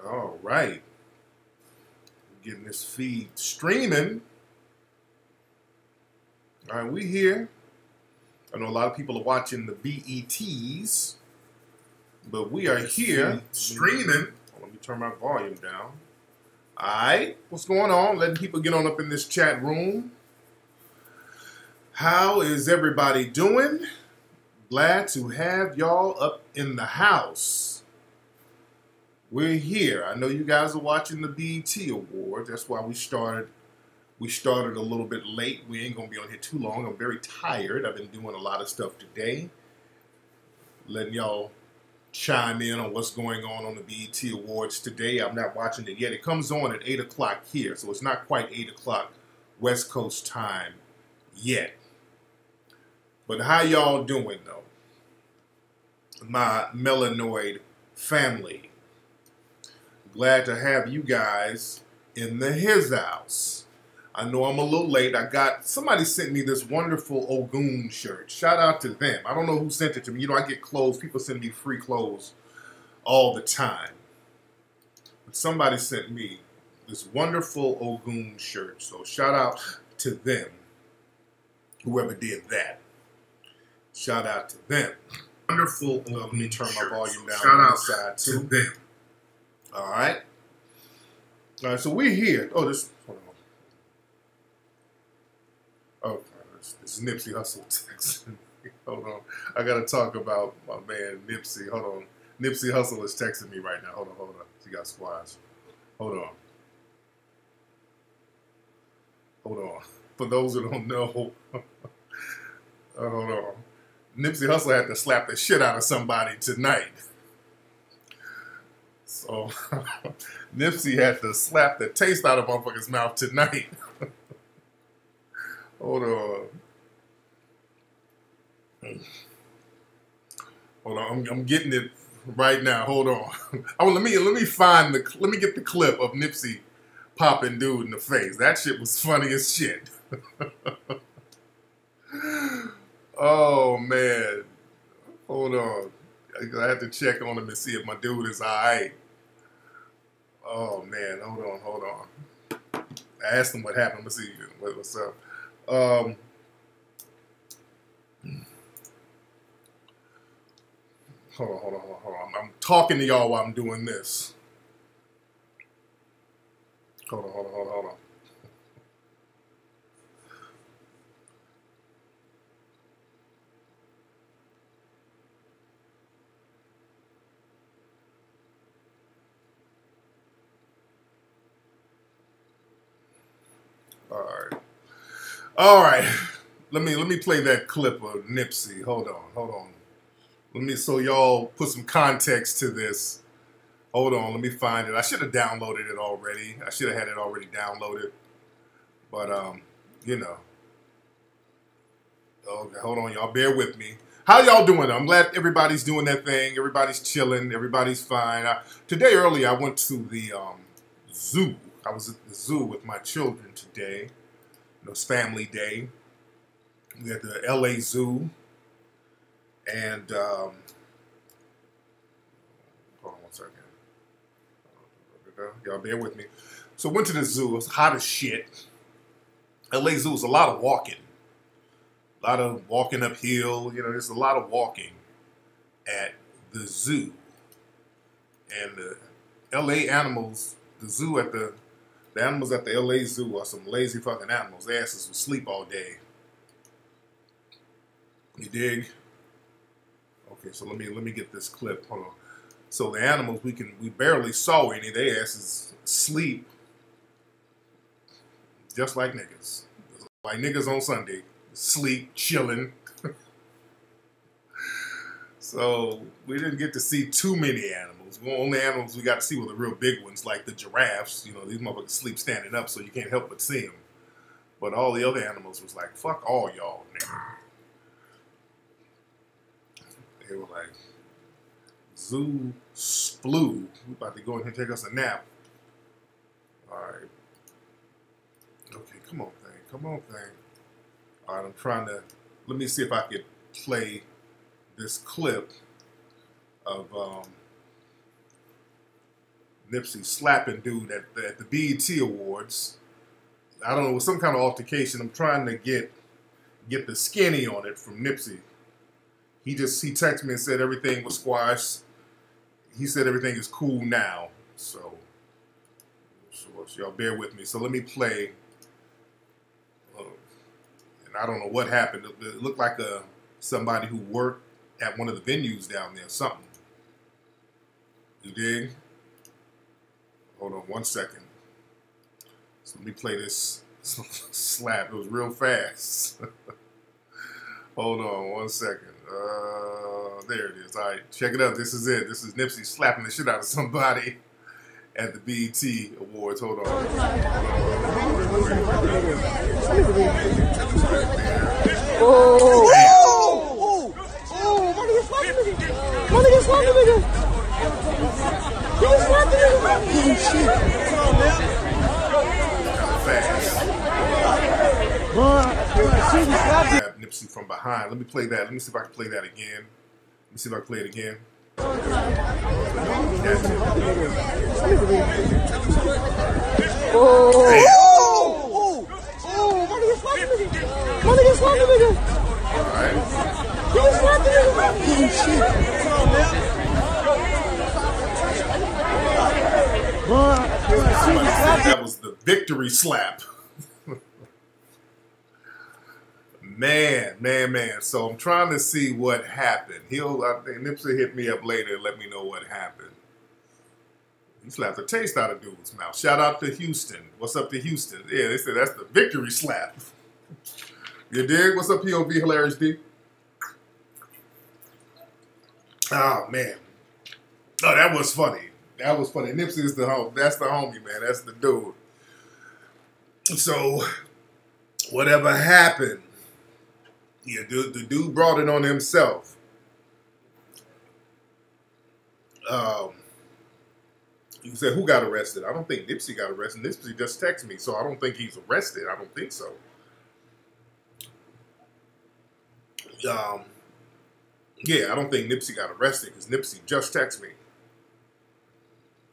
All right. Getting this feed streaming. All right, we here. I know a lot of people are watching the BETs, but we are here streaming. Let me turn my volume down. All right, what's going on? Letting people get on up in this chat room. How is everybody doing? Glad to have y'all up in the house. We're here. I know you guys are watching the BET Awards. That's why we started a little bit late. We ain't gonna be on here too long. I'm very tired. I've been doing a lot of stuff today. Letting y'all chime in on what's going on the BET Awards today. I'm not watching it yet. It comes on at 8 o'clock here, so it's not quite 8 o'clock West Coast time yet. But how y'all doing though? My melanoid family. Glad to have you guys in his house. I know I'm a little late. Somebody sent me this wonderful Ogun shirt. Shout out to them. I don't know who sent it to me. You know, I get clothes. People send me free clothes all the time. But somebody sent me this wonderful Ogun shirt. So shout out to them. Whoever did that. Shout out to them. Wonderful. Let me turn my volume down on this side too. Them. All right. All right, so we're here. Oh, hold on. Oh, this is Nipsey Hussle texting me. Hold on. I got to talk about my man Nipsey. Hold on. Nipsey Hussle is texting me right now. Hold on. He got squash. Hold on. For those who don't know, hold on. Nipsey Hussle had to slap the shit out of somebody tonight. So, Nipsey had to slap the taste out of motherfucker's mouth tonight. Hold on. I'm getting it right now. Hold on. Let me get the clip of Nipsey popping dude in the face. That shit was funny as shit. Oh man. Hold on. I have to check on him and see if my dude is alright. Oh man, hold on. I asked him what happened. Let's see what's up. Hold on. I'm talking to y'all while I'm doing this. Hold on. All right. Let me play that clip of Nipsey. Hold on. So y'all put some context to this. Hold on, let me find it. I should have downloaded it already. I should have had it already downloaded. But you know. Okay, hold on, y'all. Bear with me. How y'all doing? I'm glad everybody's doing their thing. Everybody's chilling. Everybody's fine. Today earlier, I went to the zoo. I was at the zoo with my children today. It was family day. We had the LA Zoo. And, hold on one second. Y'all bear with me. So went to the zoo. It was hot as shit. LA Zoo is a lot of walking. A lot of walking uphill. You know, there's a lot of walking at the zoo. And the LA animals, the animals at the LA Zoo are some lazy fucking animals. Their asses will sleep all day. You dig? Okay, so let me get this clip. Hold on. So the animals, we barely saw any. Their asses sleep just like niggas. Like niggas on Sunday. Sleep, chilling. So we didn't get to see too many animals. The only animals we got to see were the real big ones, like the giraffes. You know, these motherfuckers sleep standing up, so you can't help but see them. But all the other animals was like, fuck all y'all, nigga. They were like, zoo sploo. We about to go in here and take us a nap. All right. Okay, come on, thing. All right, I'm trying to, let me see if I could play this clip of Nipsey slapping dude at the BET Awards. I don't know, it was some kind of altercation. I'm trying to get the skinny on it from Nipsey. He texted me and said everything was squashed. He said everything is cool now. So y'all bear with me. So let me play. And I don't know what happened. It looked like somebody who worked at one of the venues down there, something. You dig? Hold on 1 second. So let me play this slap. It was real fast. Hold on 1 second. There it is. All right, check it out. This is it. This is Nipsey slapping the shit out of somebody at the BET Awards. Hold on. Oh, my nigga slapped the nigga. He just slapped the nigga. Oh, shit. Fast. Nipsey from behind. Let me play that. Let me see if I can play that again. Let me see if I can play it again. Oh, my nigga slapped the nigga. My nigga slapped the nigga. Alright. He just slapped the nigga. Somebody said that was the victory slap. Man. So I'm trying to see what happened. I think Nipsey hit me up later and let me know what happened. He slapped the taste out of dude's mouth. Shout out to Houston. What's up to Houston? Yeah, they said that's the victory slap. You dig? What's up, POV Hilarious D? Oh man. Oh, that was funny. That was funny. Nipsey is the homie. That's the homie, man. That's the dude. So, whatever happened, yeah, the dude brought it on himself. You said, who got arrested? I don't think Nipsey got arrested. Nipsey just texted me, so I don't think he's arrested. I don't think so. Yeah, I don't think Nipsey got arrested because Nipsey just texted me.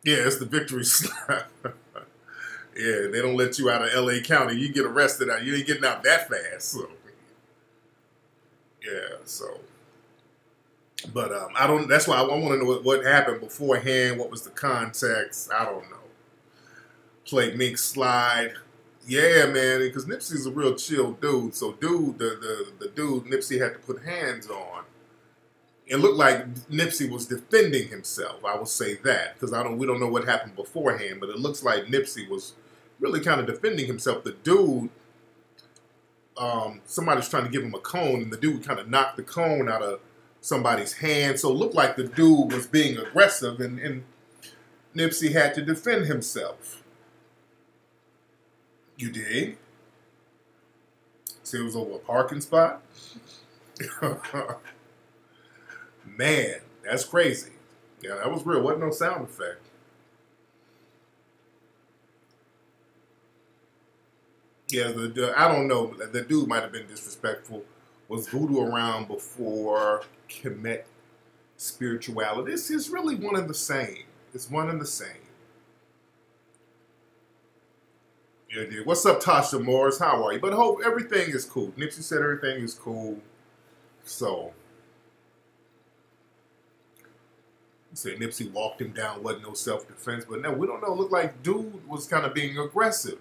Yeah, it's the victory slap. Yeah, they don't let you out of LA County. You get arrested out. You ain't getting out that fast. So. Yeah, so. But I don't. That's why I want to know what happened beforehand. What was the context? I don't know. Played Mink Slide. Yeah, man, because Nipsey's a real chill dude. So, the dude Nipsey had to put hands on. It looked like Nipsey was defending himself. I will say that because we don't know what happened beforehand, but it looks like Nipsey was really kind of defending himself. The dude, somebody's trying to give him a cone, and the dude kind of knocked the cone out of somebody's hand. So it looked like the dude was being aggressive, and Nipsey had to defend himself. You dig? See, it was over a parking spot. Man, that's crazy. Yeah, that was real. Wasn't no sound effect. Yeah, I don't know. The dude might have been disrespectful. Was voodoo around before Kemet spirituality? This is really one and the same. It's one and the same. Yeah, dude. What's up, Tasha Morris? How are you? But hope everything is cool. Nipsey said everything is cool. So. Say Nipsey walked him down, wasn't no self-defense, but no, we don't know. Looked like dude was kind of being aggressive.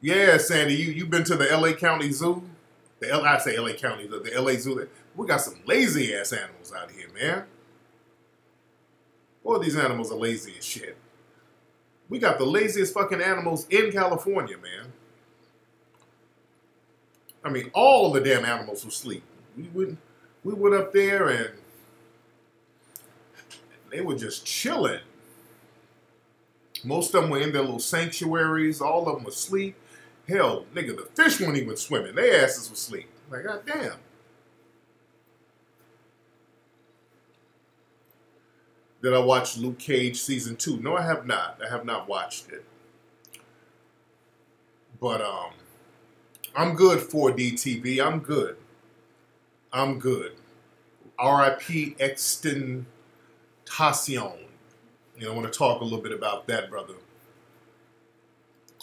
Yeah, Sandy, you been to the LA County Zoo? I say LA County, the LA Zoo. We got some lazy ass animals out here, man. Boy, these animals are lazy as shit. We got the laziest fucking animals in California, man. I mean, all the damn animals will sleep. We went up there and they were just chilling. Most of them were in their little sanctuaries. All of them were asleep. Hell, nigga, the fish weren't even swimming. Their asses were asleep. Like, goddamn. Did I watch Luke Cage season 2? No, I have not. I have not watched it. But I'm good 4D TV. I'm good. I'm good. R.I.P. Exton Tentacion. I want to talk a little bit about that brother.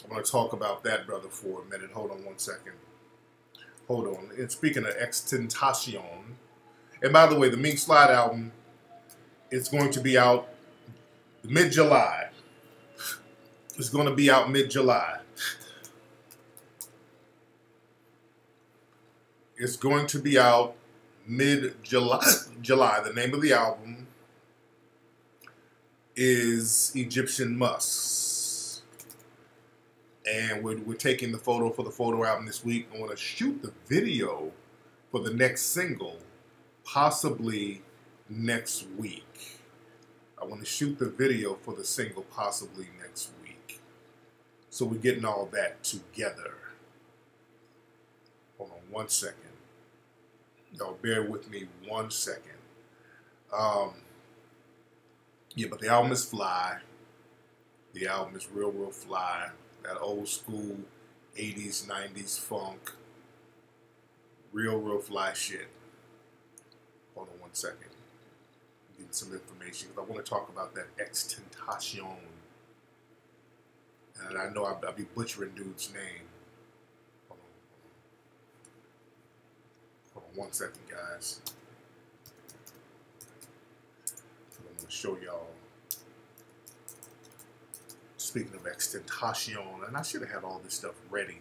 I want to talk about that brother for a minute. Hold on one second. Hold on. And speaking of Tentacion, and by the way, the Mink Slide album is going to be out mid-July. It's going to be out mid-July. It's going to be out mid-July. The name of the album is Egyptian Musks. And we're taking the photo for the photo album this week. I want to shoot the video for the next single, possibly next week. I want to shoot the video for the single possibly next week. So we're getting all that together. Hold on one second. Y'all bear with me 1 second. Yeah, but the album is fly. The album is real, real fly. That old school 80s, 90s funk. Real, real fly shit. Hold on 1 second. I'm getting some information because I want to talk about that Tentacion. And I know I'll be butchering dude's name. Hold on 1 second, guys. I'm going to show y'all. Speaking of Tentacion, and I should have had all this stuff ready.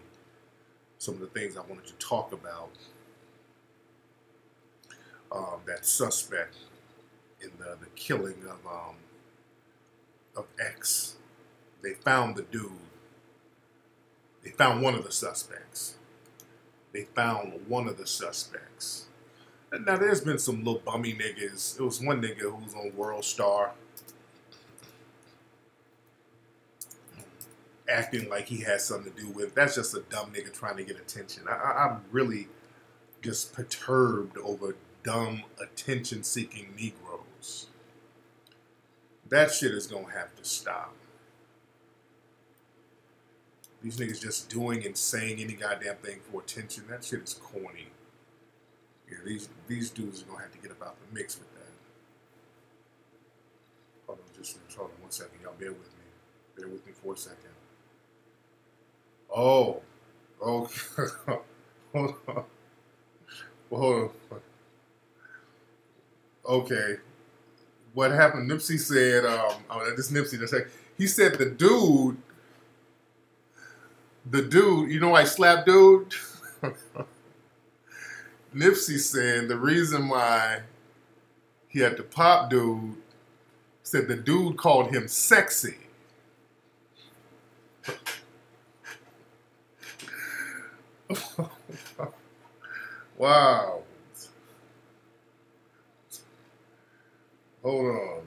Some of the things I wanted to talk about. That suspect in the killing of X. They found the dude. They found one of the suspects. They found one of the suspects. And now there's been some little bummy niggas. It was one nigga who was on World Star acting like he had something to do with it. That's just a dumb nigga trying to get attention. I'm really just perturbed over dumb attention-seeking Negroes. That shit is gonna have to stop. These niggas just doing and saying any goddamn thing for attention. That shit is corny. Yeah, these dudes are gonna have to get about the mix with that. Hold on 1 second. Y'all bear with me. Bear with me for a second. Oh, okay. Hold on. Well, hold on. Okay. What happened? Nipsey said, this Nipsey, he said the dude, you know why he slapped dude? Nipsey said the reason why he had to pop dude, said the dude called him sexy. Wow. Hold on.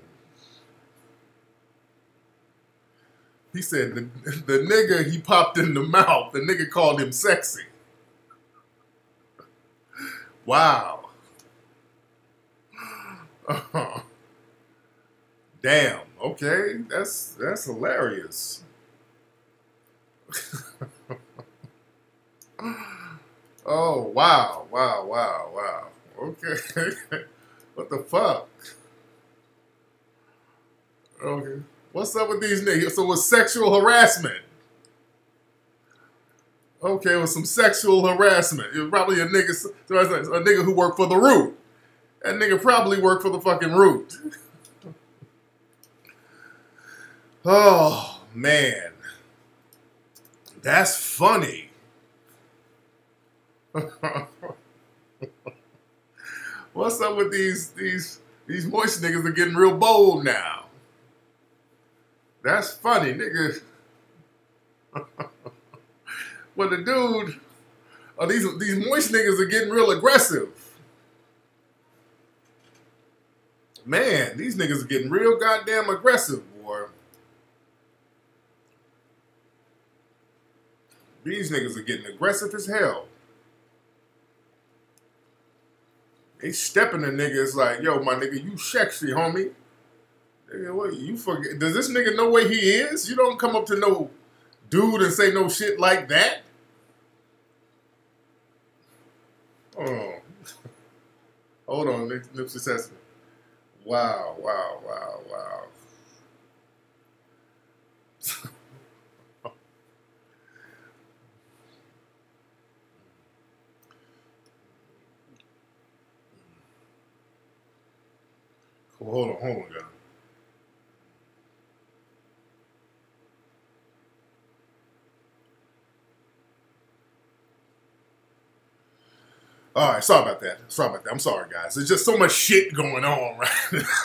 He said the nigga he popped in the mouth, the nigga called him sexy. Wow. Damn. Okay. That's hilarious. Oh, wow. Wow. Okay. What the fuck? Okay. What's up with these niggas? So it was sexual harassment. Okay, it was some sexual harassment. It was probably a nigga who worked for the Root. That nigga probably worked for the fucking Root. Oh, man. That's funny. What's up with these moist niggas are getting real bold now? That's funny, nigga. Well, the dude, these moist niggas are getting real aggressive. Man, these niggas are getting real goddamn aggressive, boy. These niggas are getting aggressive as hell. They stepping to niggas like, yo, my nigga, you sexy, homie. Nigga, what, you forget? Does this nigga know where he is? You don't come up to no dude and say no shit like that. Oh. Hold on, Nipsey says, Wow, wow, wow, wow. Hold on, guys. All right, sorry about that. I'm sorry, guys. There's just so much shit going on right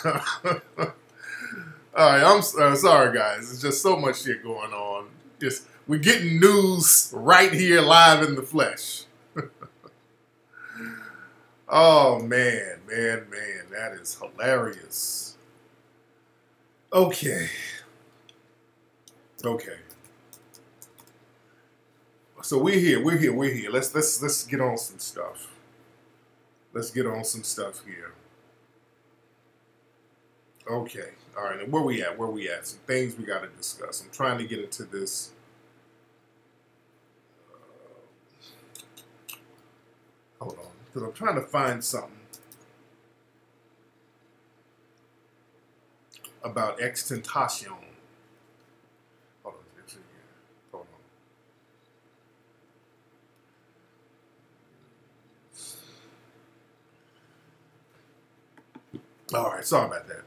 now. All right, I'm sorry, guys. There's just so much shit going on. Just we're getting news right here, live in the flesh. Oh man, that is hilarious. Okay. So we're here. Let's get on some stuff. Let's get on some stuff here. Okay. All right. And where we at? Some things we got to discuss. I'm trying to get into this. Hold on. Because I'm trying to find something about extentation. Hold on. Hold on. All right. Sorry about that.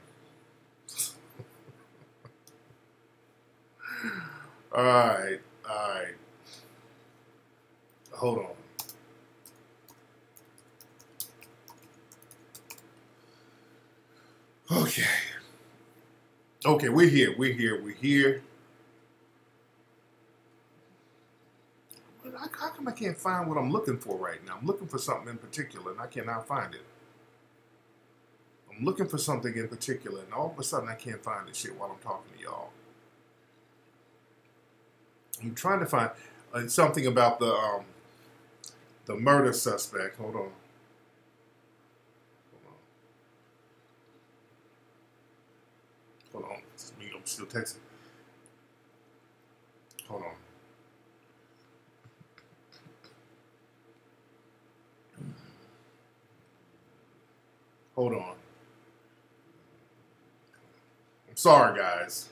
All right. Hold on. Okay, we're here. How come I can't find what I'm looking for right now? I'm looking for something in particular, and I cannot find it. I'm looking for something in particular, and all of a sudden I can't find this shit while I'm talking to y'all. I'm trying to find something about the murder suspect. Hold on. It's me. I'm still texting. Hold on. Hold on. I'm sorry, guys.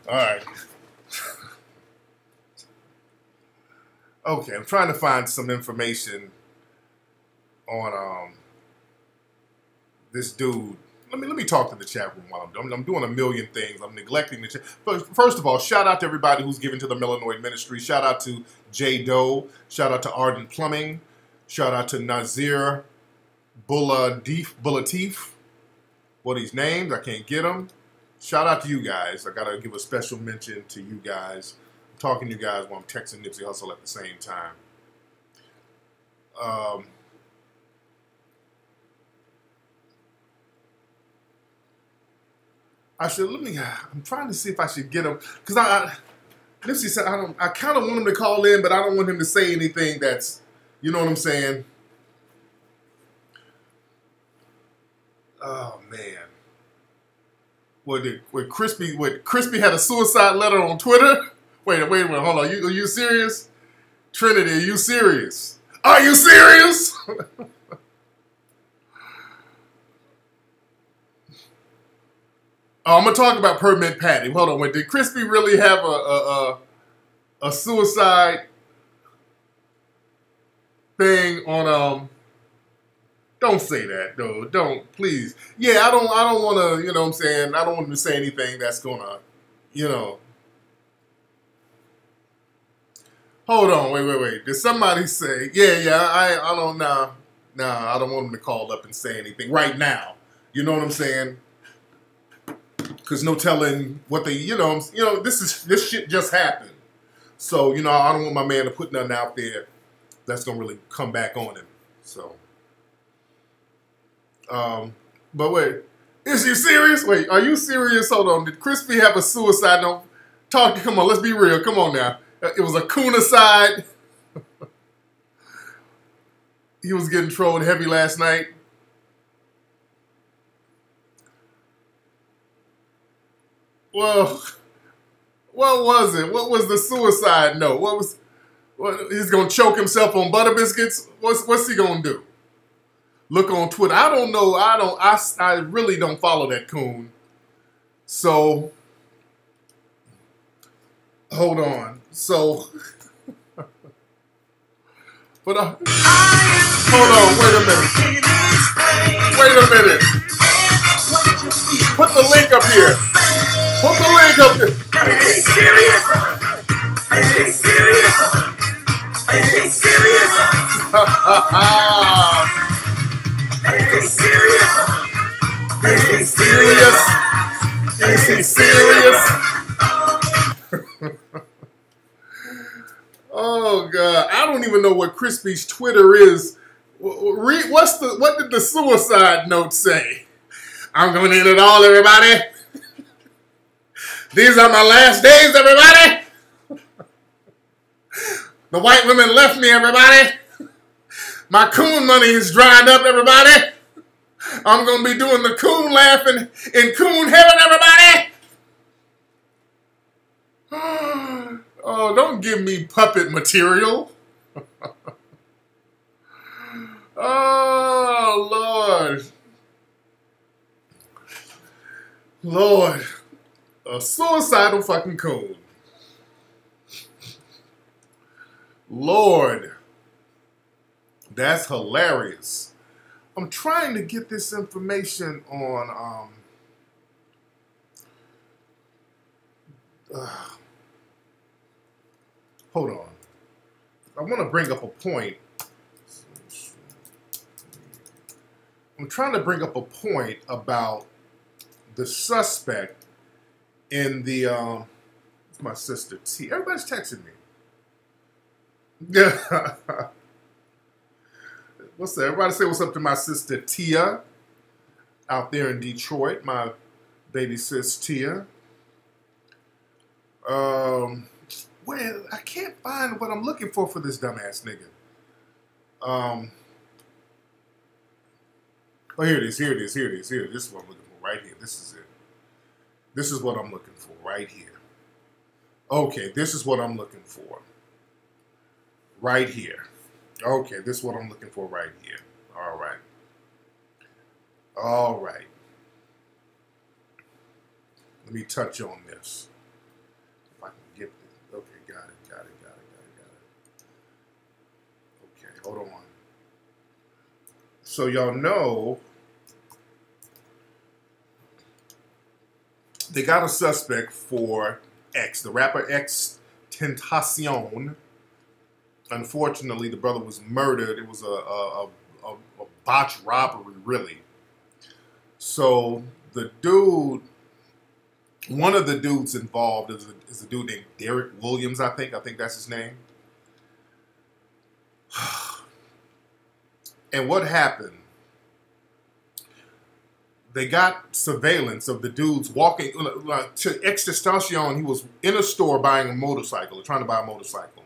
All right. Okay, I'm trying to find some information on this dude. Let me talk to the chat room while I'm doing a million things. I'm neglecting the chat. First of all, shout out to everybody who's given to the Melanoid Ministry. Shout out to J Doe. Shout out to Arden Plumbing. Shout out to Nazir Bullatif. What are these names? I can't get them. Shout out to you guys. I gotta give a special mention to you guys. I'm talking to you guys while I'm texting Nipsey Hussle at the same time. I'm trying to see if I should get him because Nipsey said I kind of want him to call in, but I don't want him to say anything that's, you know what I'm saying. Oh man. What Crispy had a suicide letter on Twitter? Wait a minute, hold on. Are you serious? Trinity, are you serious? Are you serious? Oh, I'm gonna talk about Permit Patty. Hold on, wait. Did Crispy really have a suicide thing on Don't say that though. Don't, please. Yeah, I don't want to. You know what I'm saying? I don't want him to say anything that's gonna, you know. Hold on, wait. Did somebody say? Yeah. I don't know. Nah, I don't want him to call up and say anything right now. You know what I'm saying? Because no telling what they, this shit just happened. So, I don't want my man to put nothing out there that's going to really come back on him. So, but wait, is you serious? Wait, are you serious? Hold on. Did Crispy have a suicide note? Come on, let's be real. Come on now. It was a Kuna-side. He was getting trolled heavy last night. Well, what was it? What was the suicide note? He's gonna choke himself on butter biscuits? What's he gonna do? Look on Twitter. I don't know. I really don't follow that coon. So hold on. So but hold on, wait a minute. Wait a minute. Put the link up here. Put the link up here. Are you serious? Are you serious? Are you serious? Are you serious? Is he serious? Is he serious? Oh God, I don't even know what Crispy's Twitter is. What did the suicide note say? I'm going to end it all, everybody. These are my last days, everybody. The white women left me, everybody. My coon money is dried up, everybody. I'm going to be doing the coon laughing in coon heaven, everybody. Oh, don't give me puppet material. Oh, Lord. Lord. A suicidal fucking coon. Lord. That's hilarious. I'm trying to get this information on, hold on. I want to bring up a point. I'm trying to bring up a point about the suspect in the, it's my sister T. Everybody's texting me. Yeah. What's that? Everybody say what's up to my sister Tia out there in Detroit. My baby sis Tia. Well, I can't find what I'm looking for this dumbass nigga. Oh, here it is. Here it is. Here it is. Here. This is what I'm looking for right here. This is it. This is what I'm looking for right here. Okay, this is what I'm looking for right here. Okay, this is what I'm looking for right here. All right. All right. Let me touch on this. If I can get this. Okay, got it. Okay, hold on. So y'all know they got a suspect for X, the rapper X Tentacion. Unfortunately, the brother was murdered. It was a botched robbery, really. So the dude, one of the dudes involved is a dude named Tariq Williams, I think. I think that's his name. And what happened? They got surveillance of the dudes walking to Extension. He was in a store buying a motorcycle, trying to buy a motorcycle.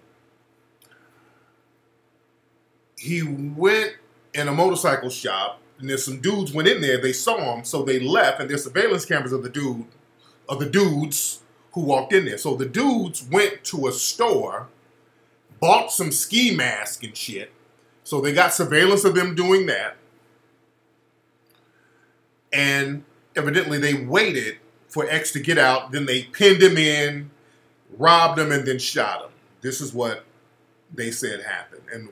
He went in a motorcycle shop, and there's some dudes went in there. They saw him, so they left, and there's surveillance cameras of the dudes who walked in there. So the dudes went to a store, bought some ski masks and shit. So they got surveillance of them doing that. And evidently they waited for X to get out. Then they pinned him in, robbed him, and then shot him. This is what they said happened. And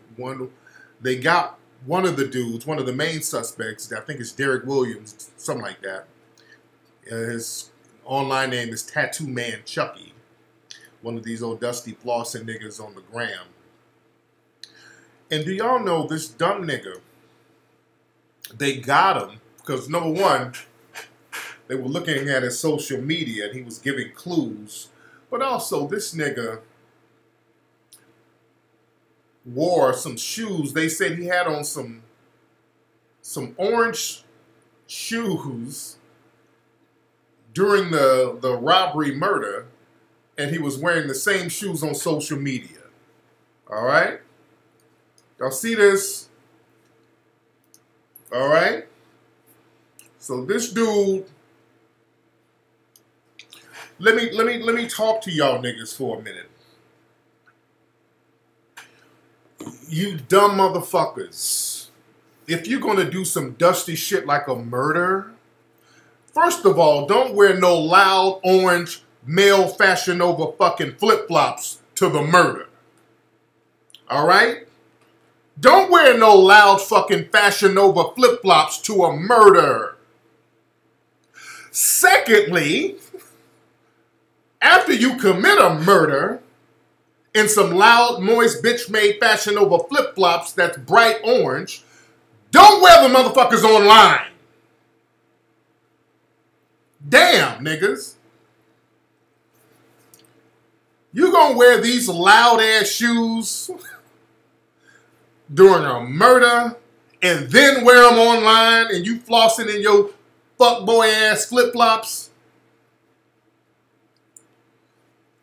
they got one of the dudes, one of the main suspects, I think it's Tariq Williams, something like that. His online name is Tattoo Man Chucky. One of these old dusty flossing niggas on the gram. And do y'all know this dumb nigga, they got him because, number one, they were looking at his social media and he was giving clues. But also, this nigga wore some shoes. They said he had on some orange shoes during the robbery murder, and he was wearing the same shoes on social media. All right? Y'all see this? All right? So this dude let me talk to y'all niggas for a minute. You dumb motherfuckers. If you're gonna do some dusty shit like a murder, first of all, don't wear no loud orange male Fashion Nova fucking flip-flops to the murder. Alright? Don't wear no loud fucking Fashion Nova flip-flops to a murder. Secondly, after you commit a murder in some loud, moist, bitch-made Fashion Nova flip-flops that's bright orange, don't wear the motherfuckers online. Damn, niggas. You gonna wear these loud-ass shoes during a murder and then wear them online and you flossing in your fuckboy-ass flip-flops?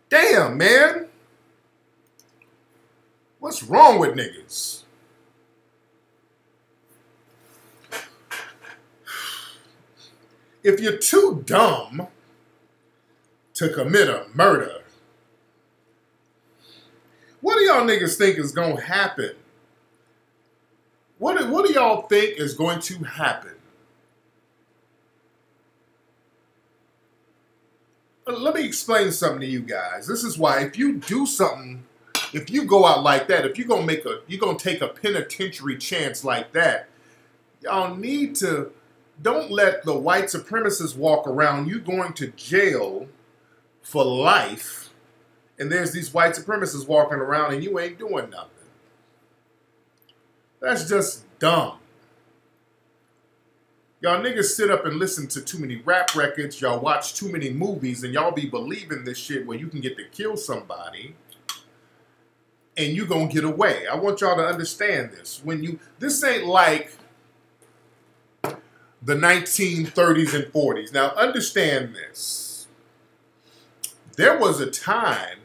Damn, man. What's wrong with niggas? If you're too dumb to commit a murder, what do y'all niggas think is going to happen? What do y'all think is going to happen? Let me explain something to you guys. This is why if you do something, if you go out like that, if you're gonna take a penitentiary chance like that, y'all need to don't let the white supremacists walk around you going to jail for life, and there's these white supremacists walking around and you ain't doing nothing. That's just dumb. Y'all niggas sit up and listen to too many rap records, y'all watch too many movies, and y'all be believing this shit where you can get to kill somebody and you gonna get away. I want y'all to understand this. This ain't like the 1930s and 40s. Now understand this. There was a time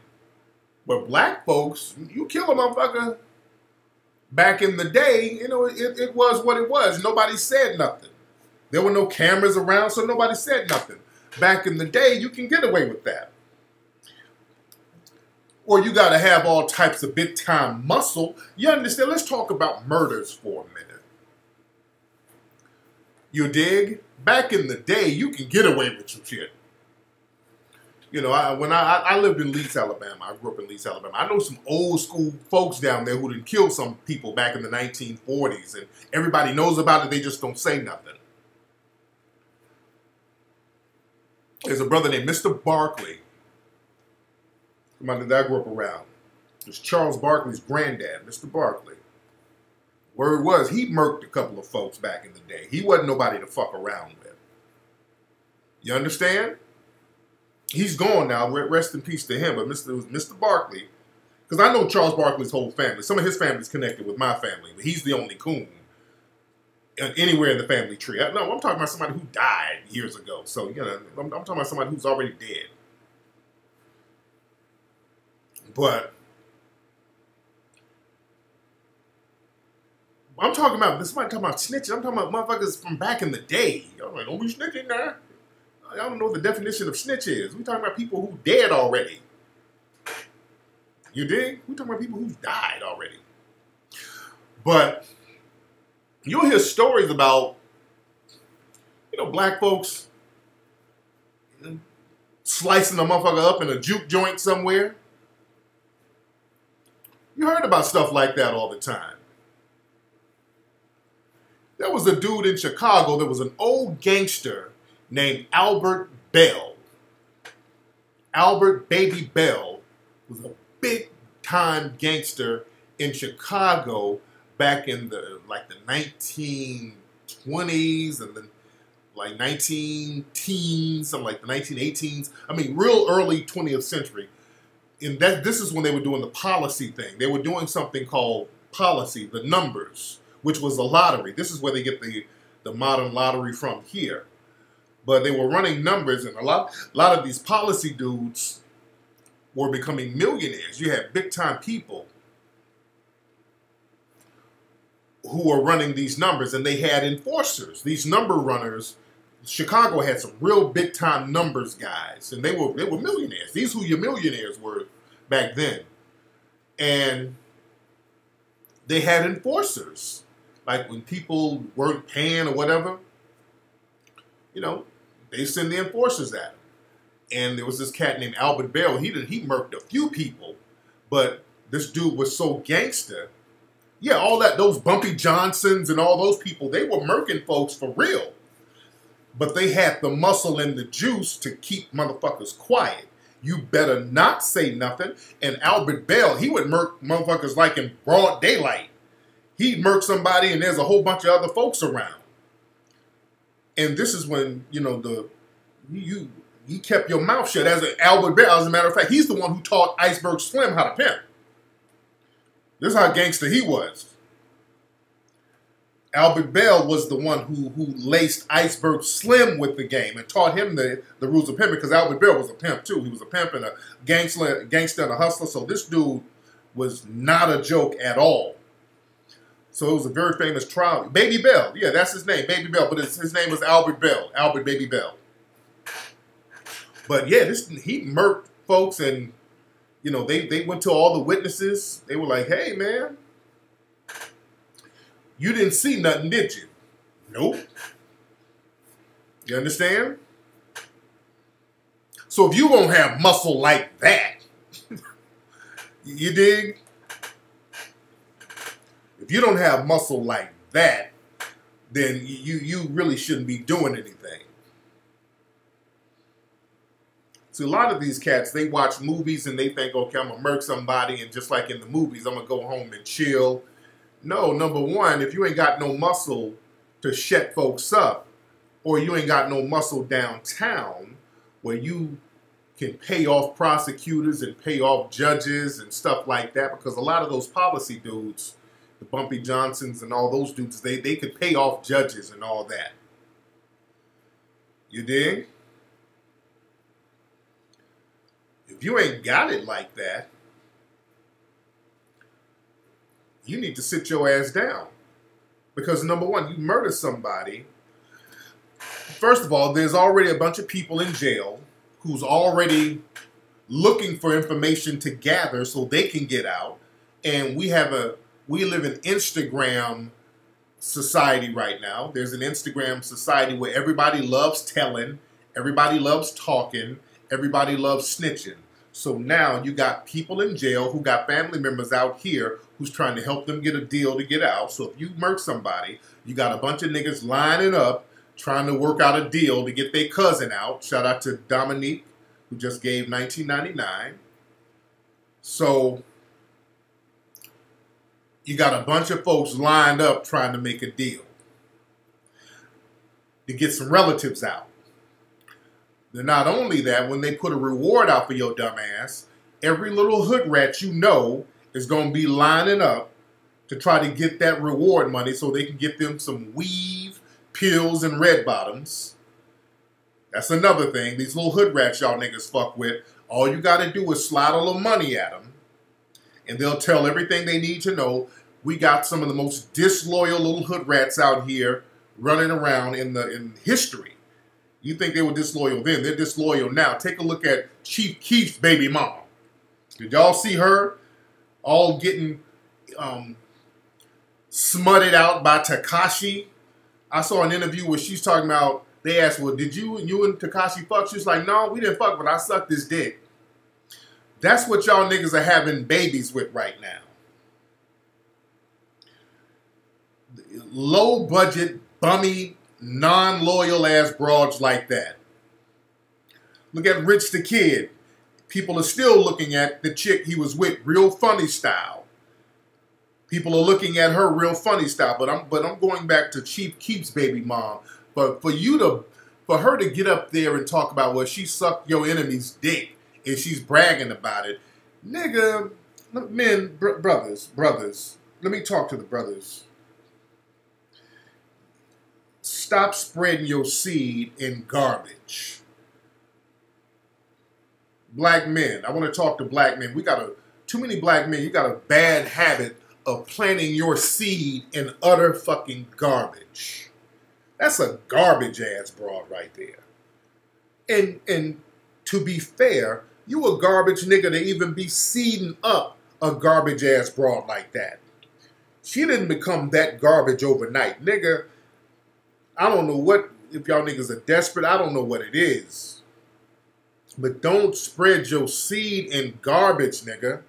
where black folks, you kill a motherfucker back in the day, you know, it was what it was. Nobody said nothing. There were no cameras around, so nobody said nothing. Back in the day, you can get away with that. Or you got to have all types of big-time muscle. You understand? Let's talk about murders for a minute. You dig? Back in the day, you can get away with some shit. You know, when I lived in Leeds, Alabama. I grew up in Leeds, Alabama. I know some old school folks down there who done killed some people back in the 1940s. And everybody knows about it. They just don't say nothing. There's a brother named Mr. Barkley. Somebody that I grew up around. It's Charles Barkley's granddad, Mr. Barkley. Word was, he murked a couple of folks back in the day. He wasn't nobody to fuck around with. You understand? He's gone now. Rest in peace to him. But Mr. Barkley, because I know Charles Barkley's whole family. Some of his family's connected with my family, but he's the only coon anywhere in the family tree. No, I'm talking about somebody who died years ago. So, you know, I'm talking about somebody who's already dead. But I'm talking about, somebody talking about snitching. I'm talking about motherfuckers from back in the day. Y'all like, don't be snitching now. I don't know what the definition of snitch is. We're talking about people who dead already. You dig? We're talking about people who died already. But you'll hear stories about, you know, black folks slicing a motherfucker up in a juke joint somewhere. You heard about stuff like that all the time. There was a dude in Chicago, there was an old gangster named Albert Bell. Albert Baby Bell was a big-time gangster in Chicago back in the 1920s and then like 19-teens, something like the 1918s. I mean, real early 20th century. And this is when they were doing the policy thing. They were doing something called policy, the numbers, which was a lottery. This is where they get the modern lottery from here. But they were running numbers, and a lot of these policy dudes were becoming millionaires. You had big-time people who were running these numbers, and they had enforcers. These number runners, Chicago had some real big time numbers guys, and they were millionaires. These who your millionaires were back then, and they had enforcers. Like when people weren't paying or whatever, you know, they send the enforcers at them. And there was this cat named Albert Bell. He murked a few people, but this dude was so gangster. Yeah, all that, those Bumpy Johnsons and all those people, they were murking folks for real. But they had the muscle and the juice to keep motherfuckers quiet. You better not say nothing. And Albert Bell, he would murk motherfuckers like in broad daylight. He'd murk somebody and there's a whole bunch of other folks around. And this is when, you know, you kept your mouth shut. Albert Bell, as a matter of fact, he's the one who taught Iceberg Slim how to pimp. This is how gangster he was. Albert Bell was the one who laced Iceberg Slim with the game and taught him the rules of pimping, because Albert Bell was a pimp too. He was a pimp and a gangster and a hustler. So this dude was not a joke at all. So it was a very famous trial. Baby Bell, yeah, that's his name, Baby Bell. But his name was Albert Bell, Albert Baby Bell. But yeah, he murked folks, and you know they went to all the witnesses. They were like, "Hey, man, you didn't see nothing, did you?" Nope. You understand? So if you won't have muscle like that, you dig? If you don't have muscle like that, then you really shouldn't be doing anything. So a lot of these cats, they watch movies and they think, okay, I'm going to murk somebody, and just like in the movies, I'm going to go home and chill. No, number one, if you ain't got no muscle to shut folks up, or you ain't got no muscle downtown where you can pay off prosecutors and pay off judges and stuff like that, because a lot of those policy dudes, the Bumpy Johnsons and all those dudes, they could pay off judges and all that. You dig? If you ain't got it like that, you need to sit your ass down. Because number one, you murder somebody. First of all, there's already a bunch of people in jail who's already looking for information to gather so they can get out. And we live in Instagram society right now. There's an Instagram society where everybody loves telling, everybody loves talking, everybody loves snitching. So now you got people in jail who got family members out here who's trying to help them get a deal to get out. So if you murk somebody, you got a bunch of niggas lining up trying to work out a deal to get their cousin out. Shout out to Dominique, who just gave $19.99. So you got a bunch of folks lined up trying to make a deal to get some relatives out. Then not only that, when they put a reward out for your dumb ass, every little hood rat you know is going to be lining up to try to get that reward money so they can get them some weave, pills, and red bottoms. That's another thing. These little hood rats y'all niggas fuck with, all you got to do is slide a little money at them, and they'll tell everything they need to know. We got some of the most disloyal little hood rats out here running around in history. You think they were disloyal then? They're disloyal now. Take a look at Chief Keef's baby mama. Did y'all see her all getting smutted out by Tekashi? I saw an interview where she's talking about, they asked, well, did you and Tekashi fuck? She's like, no, we didn't fuck, but I sucked his dick. That's what y'all niggas are having babies with right now. Low budget, bummy, non-loyal ass broads like that. Look at Rich the Kid. People are still looking at the chick he was with, real funny style. People are looking at her real funny style. But I'm going back to Chief Keef's baby mom. But for her to get up there and talk about, well, she sucked your enemy's dick and she's bragging about it, nigga, men, brothers. Let me talk to the brothers. Stop spreading your seed in garbage. Black men, I want to talk to black men. We got too many black men. You got a bad habit of planting your seed in utter fucking garbage. That's a garbage ass broad right there. And to be fair, you a garbage nigga to even be seeding up a garbage ass broad like that. She didn't become that garbage overnight. Nigga, I don't know what, if y'all niggas are desperate, I don't know what it is. But don't spread your seed in garbage, nigga.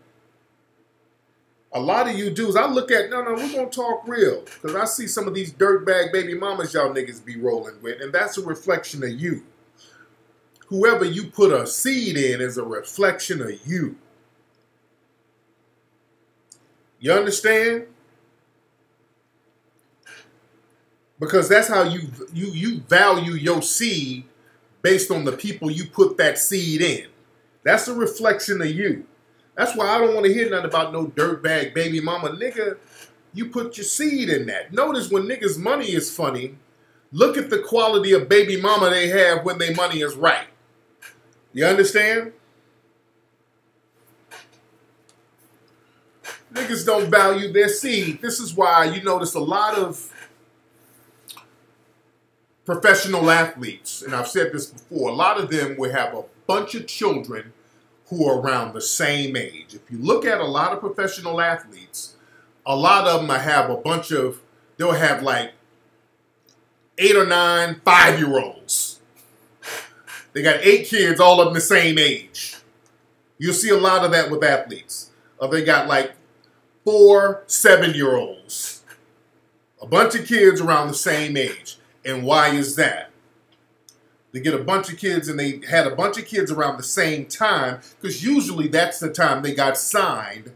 A lot of you dudes, I look at, no, we're going to talk real. Because I see some of these dirtbag baby mamas y'all niggas be rolling with, and that's a reflection of you. Whoever you put a seed in is a reflection of you. You understand? Because that's how you value your seed based on the people you put that seed in. That's a reflection of you. That's why I don't want to hear nothing about no dirtbag baby mama. Nigga, you put your seed in that. Notice when niggas' money is funny, look at the quality of baby mama they have when their money is right. You understand? Niggas don't value their seed. This is why you notice a lot of professional athletes, and I've said this before, a lot of them will have a bunch of children who are around the same age. If you look at a lot of professional athletes, a lot of them have a bunch of, they'll have like 8 or 9 5-year-olds. They got 8 kids, all of them the same age. You'll see a lot of that with athletes. They got like 4 7-year-olds. A bunch of kids around the same age. And why is that? They get a bunch of kids, and they had a bunch of kids around the same time, because usually that's the time they got signed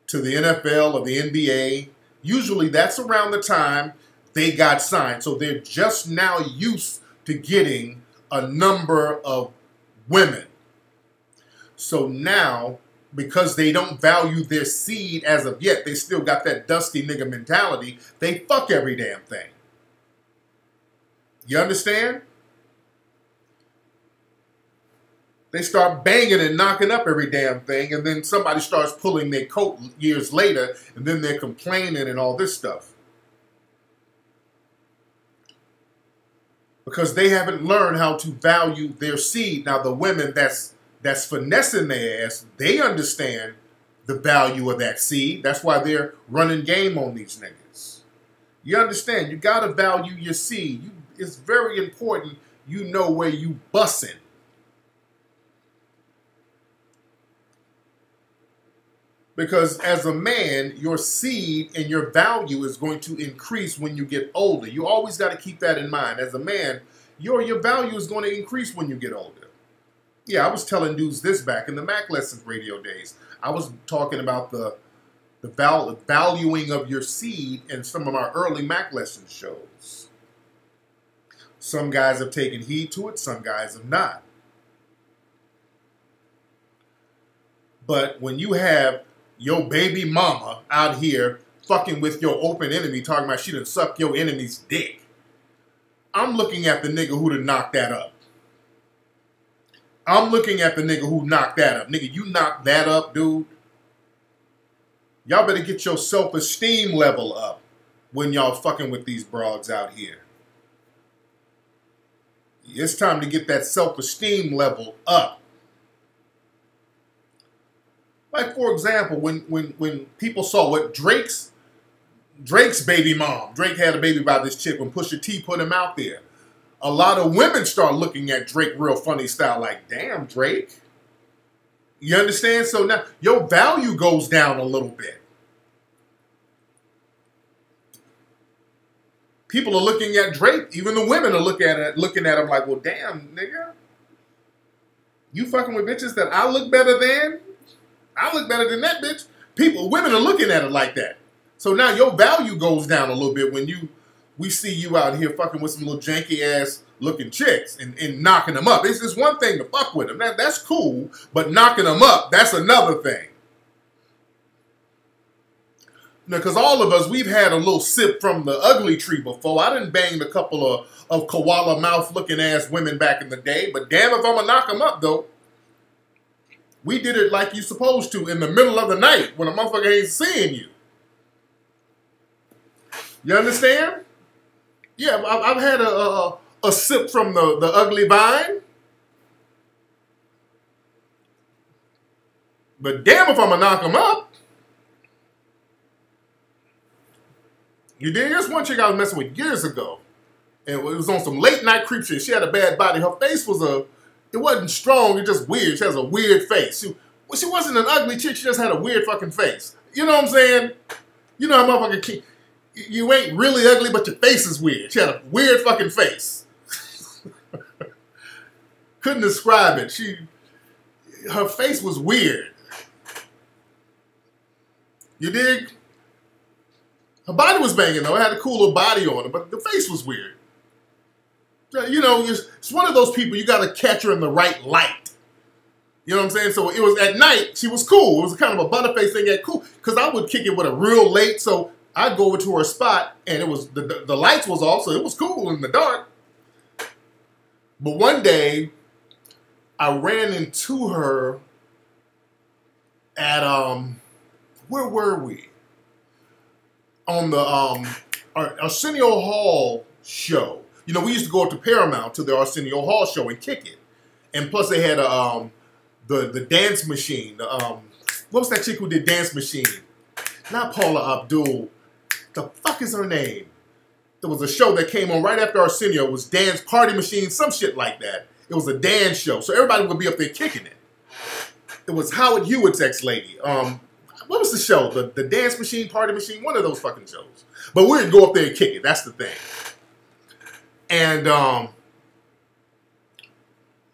to the NFL or the NBA. Usually that's around the time they got signed. So they're just now used to getting a number of women. So now, because they don't value their seed as of yet, they still got that dusty nigga mentality, they fuck every damn thing. You understand? They start banging and knocking up every damn thing, and then somebody starts pulling their coat years later, and then they're complaining and all this stuff. Because they haven't learned how to value their seed. Now, the women that's finessing their ass, they understand the value of that seed. That's why they're running game on these niggas. You understand? You got to value your seed. It's very important you know where you bussin'. Because as a man, your seed and your value is going to increase when you get older. You always got to keep that in mind. As a man, your value is going to increase when you get older. Yeah, I was telling dudes this back in the Mac Lessons radio days. I was talking about the valuing of your seed in some of my early Mac Lessons shows. Some guys have taken heed to it, some guys have not. But when you have your baby mama out here fucking with your open enemy, talking about she done suck your enemy's dick, I'm looking at the nigga who done knocked that up. I'm looking at the nigga who knocked that up. Nigga, you knocked that up, dude. Y'all better get your self-esteem level up when y'all fucking with these broads out here. It's time to get that self-esteem level up. Like, for example, when people saw what Drake's baby mom, Drake had a baby by this chick when Pusha T put him out there. A lot of women start looking at Drake real funny style, like, damn, Drake. You understand? So now your value goes down a little bit. People are looking at Drake. Even the women are looking at him like, well, damn, nigga. You fucking with bitches that I look better than? I look better than that bitch. Women are looking at it like that. So now your value goes down a little bit when we see you out here fucking with some little janky ass looking chicks and knocking them up. It's just one thing to fuck with them. That's cool, but knocking them up, that's another thing. Now, because all of us, we've had a little sip from the ugly tree before. I done banged a couple of koala mouth looking ass women back in the day, but damn if I'm gonna knock them up though. We did it like you supposed to in the middle of the night when a motherfucker ain't seeing you. You understand? Yeah, I've had a sip from the ugly vine. But damn if I'm gonna knock him up. You did? Here's one chick I was messing with years ago. And it was on some late night creep shit. She had a bad body. Her face was it wasn't strong, it just weird. She has a weird face. She wasn't an ugly chick, she just had a weird fucking face. You know what I'm saying? You know how motherfucker, you ain't really ugly, but your face is weird. She had a weird fucking face. Couldn't describe it. Her face was weird. You dig? Her body was banging though. It had a cool little body on it, but the face was weird. You know, it's one of those people, you got to catch her in the right light. You know what I'm saying? So it was at night, she was cool. It was kind of a butterface thing at cool. Because I would kick it with her real late, so I'd go over to her spot, and it was the lights was off, so it was cool in the dark. But one day, I ran into her at, where were we? On the Arsenio Hall show. You know, we used to go up to Paramount to the Arsenio Hall show and kick it. And plus they had the dance machine. What was that chick who did Dance Machine? Not Paula Abdul. The fuck is her name? There was a show that came on right after Arsenio. It was Dance Party Machine, some shit like that. It was a dance show. So everybody would be up there kicking it. It was Howard Hewitt's ex-lady. What was the show? The Dance Machine, Party Machine? One of those fucking shows. But we'd go up there and kick it. That's the thing. And, no,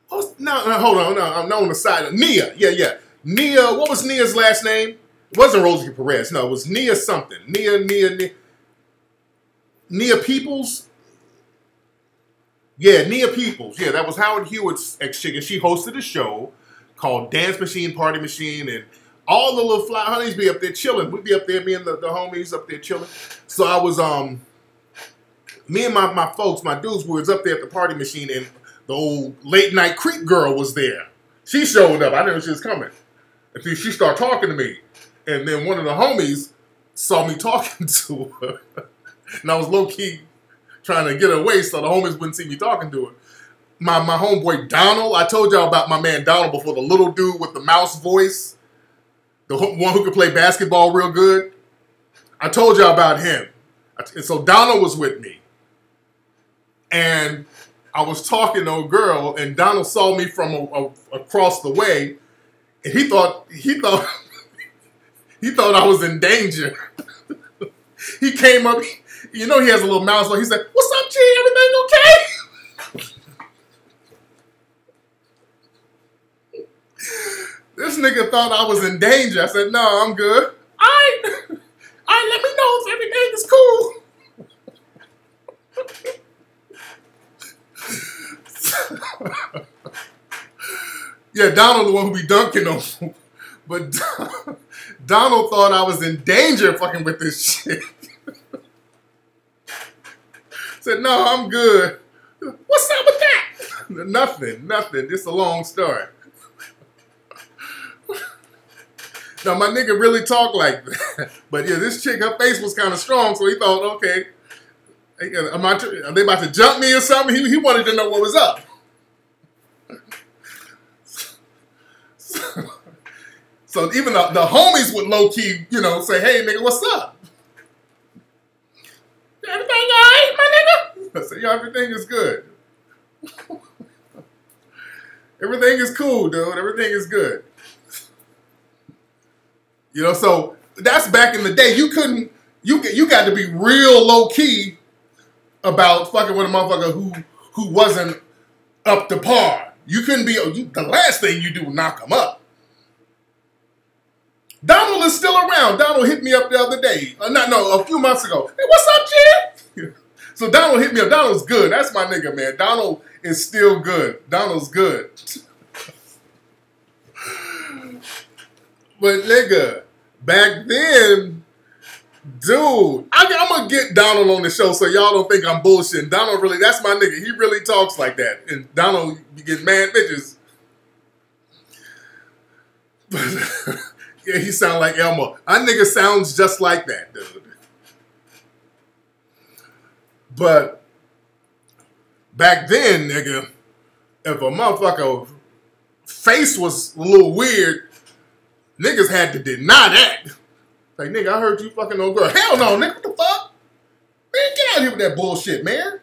hold on. No, I'm not on the side. Nia. Yeah. Nia, what was Nia's last name? It wasn't Rosie Perez. No, it was Nia something. Nia Peoples? Yeah, Nia Peoples. Yeah, that was Howard Hewitt's ex-chick. And she hosted a show called Dance Machine, Party Machine, and all the little fly honeys be up there chilling. We'd be up there, me and the homies up there chilling. So I was, me and my folks, my dudes, was up there at the Party Machine, and the old late night creep girl was there. She showed up. I didn't know she was coming. And she started talking to me. And then one of the homies saw me talking to her. And I was low-key trying to get away so the homies wouldn't see me talking to her. My homeboy Donald, I told y'all about my man Donald before, the little dude with the mouse voice. The one who could play basketball real good. I told y'all about him. And so Donald was with me. And I was talking to a girl, and Donald saw me from across the way, and he thought I was in danger. He came up, you know, he has a little mouse. He said, "What's up, G? Everything okay?" This nigga thought I was in danger. I said, "No, I'm good." All right, let me know if everything is cool. Yeah, Donald the one who be dunking on him. But Donald thought I was in danger fucking with this shit. Said, "No, I'm good." What's up with that? Nothing. Just a long story. Now, my nigga really talked like that. But yeah, this chick, her face was kind of strong, so he thought, okay, are they about to jump me or something? He wanted to know what was up. So even the homies would low-key, you know, say, "Hey, nigga, what's up? Everything all right, my nigga?" I said, "Yo, everything is good." Everything is cool, dude. Everything is good. You know, so that's back in the day. You couldn't, you got to be real low-key about fucking with a motherfucker who wasn't up to par. You couldn't be, the last thing you do is knock him up. Donald is still around. Donald hit me up the other day. A few months ago. "Hey, what's up, Jim?" So Donald hit me up. Donald's good. That's my nigga, man. Donald is still good. Donald's good. But nigga, back then, dude, I'm going to get Donald on the show so y'all don't think I'm bullshitting. Donald really, that's my nigga. He really talks like that. And Donald, you get mad bitches. But yeah, he sound like Elmo. Our nigga sounds just like that, dude. But Back then, nigga, if a motherfucker face was a little weird, niggas had to deny that. Like, nigga, I heard you fucking old girl. Hell no, nigga, what the fuck? Man, get out here with that bullshit, man.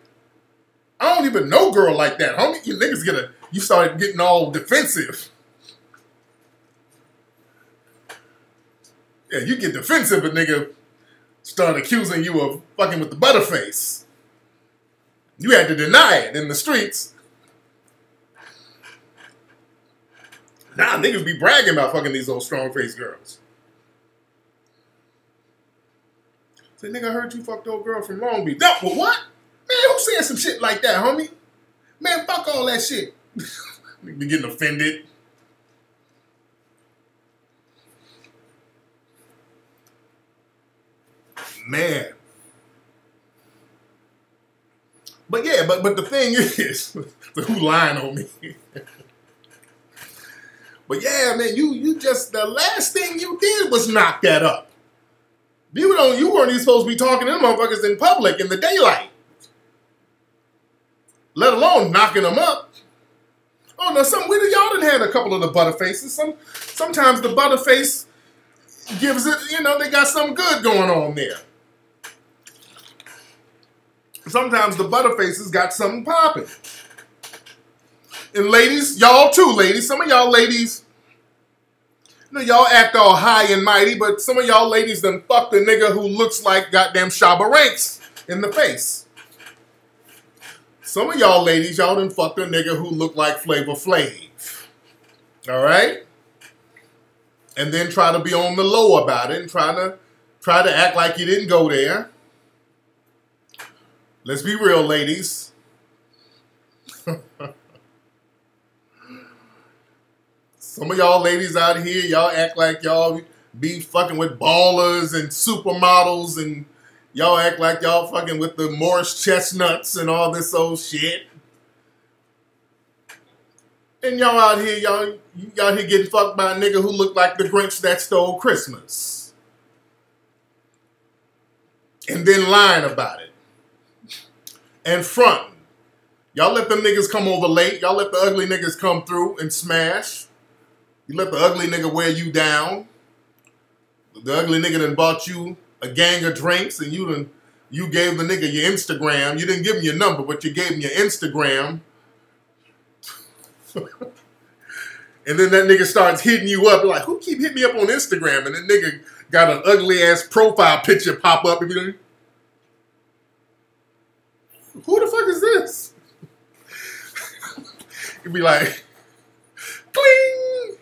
I don't even know girl like that, homie. You niggas you started getting all defensive. Yeah, you get defensive, a nigga start accusing you of fucking with the butterface. You had to deny it in the streets. Nah, niggas be bragging about fucking these old strong-faced girls. Say, nigga, I heard you fucked the old girl from Long Beach. No, well, what? Man, who saying some shit like that, homie? Man, fuck all that shit. Nigga be getting offended. Man. But yeah, but the thing is, who lying on me? But yeah, man, you just, the last thing you did was knock that up. You weren't even supposed to be talking to them motherfuckers in public in the daylight. Let alone knocking them up. Oh no, y'all done had a couple of the butterfaces. Sometimes the butterface gives it, they got something good going on there. Sometimes the butterfaces got something popping. And ladies, y'all too, ladies. Some of y'all ladies, y'all act all high and mighty, but some of y'all ladies done fucked a nigga who looks like goddamn Shabba Ranks in the face. Some of y'all ladies, y'all done fucked a nigga who looked like Flavor Flav. All right? And then try to be on the low about it and try to act like you didn't go there. Let's be real, ladies. Some of y'all ladies out here, y'all act like y'all be fucking with ballers and supermodels, and y'all act like y'all fucking with the Morris Chestnuts and all this old shit. And y'all out here, y'all here getting fucked by a nigga who looked like the Grinch that stole Christmas. And then lying about it. And fronting. Y'all let them niggas come over late. Y'all let the ugly niggas come through and smash. You let the ugly nigga wear you down. The ugly nigga done bought you a gang of drinks, and you gave the nigga your Instagram. You didn't give him your number, but you gave him your Instagram. And then that nigga starts hitting you up like, who keep hitting me up on Instagram? And that nigga got an ugly ass profile picture pop up and be like, who the fuck is this? It'd be like, cling.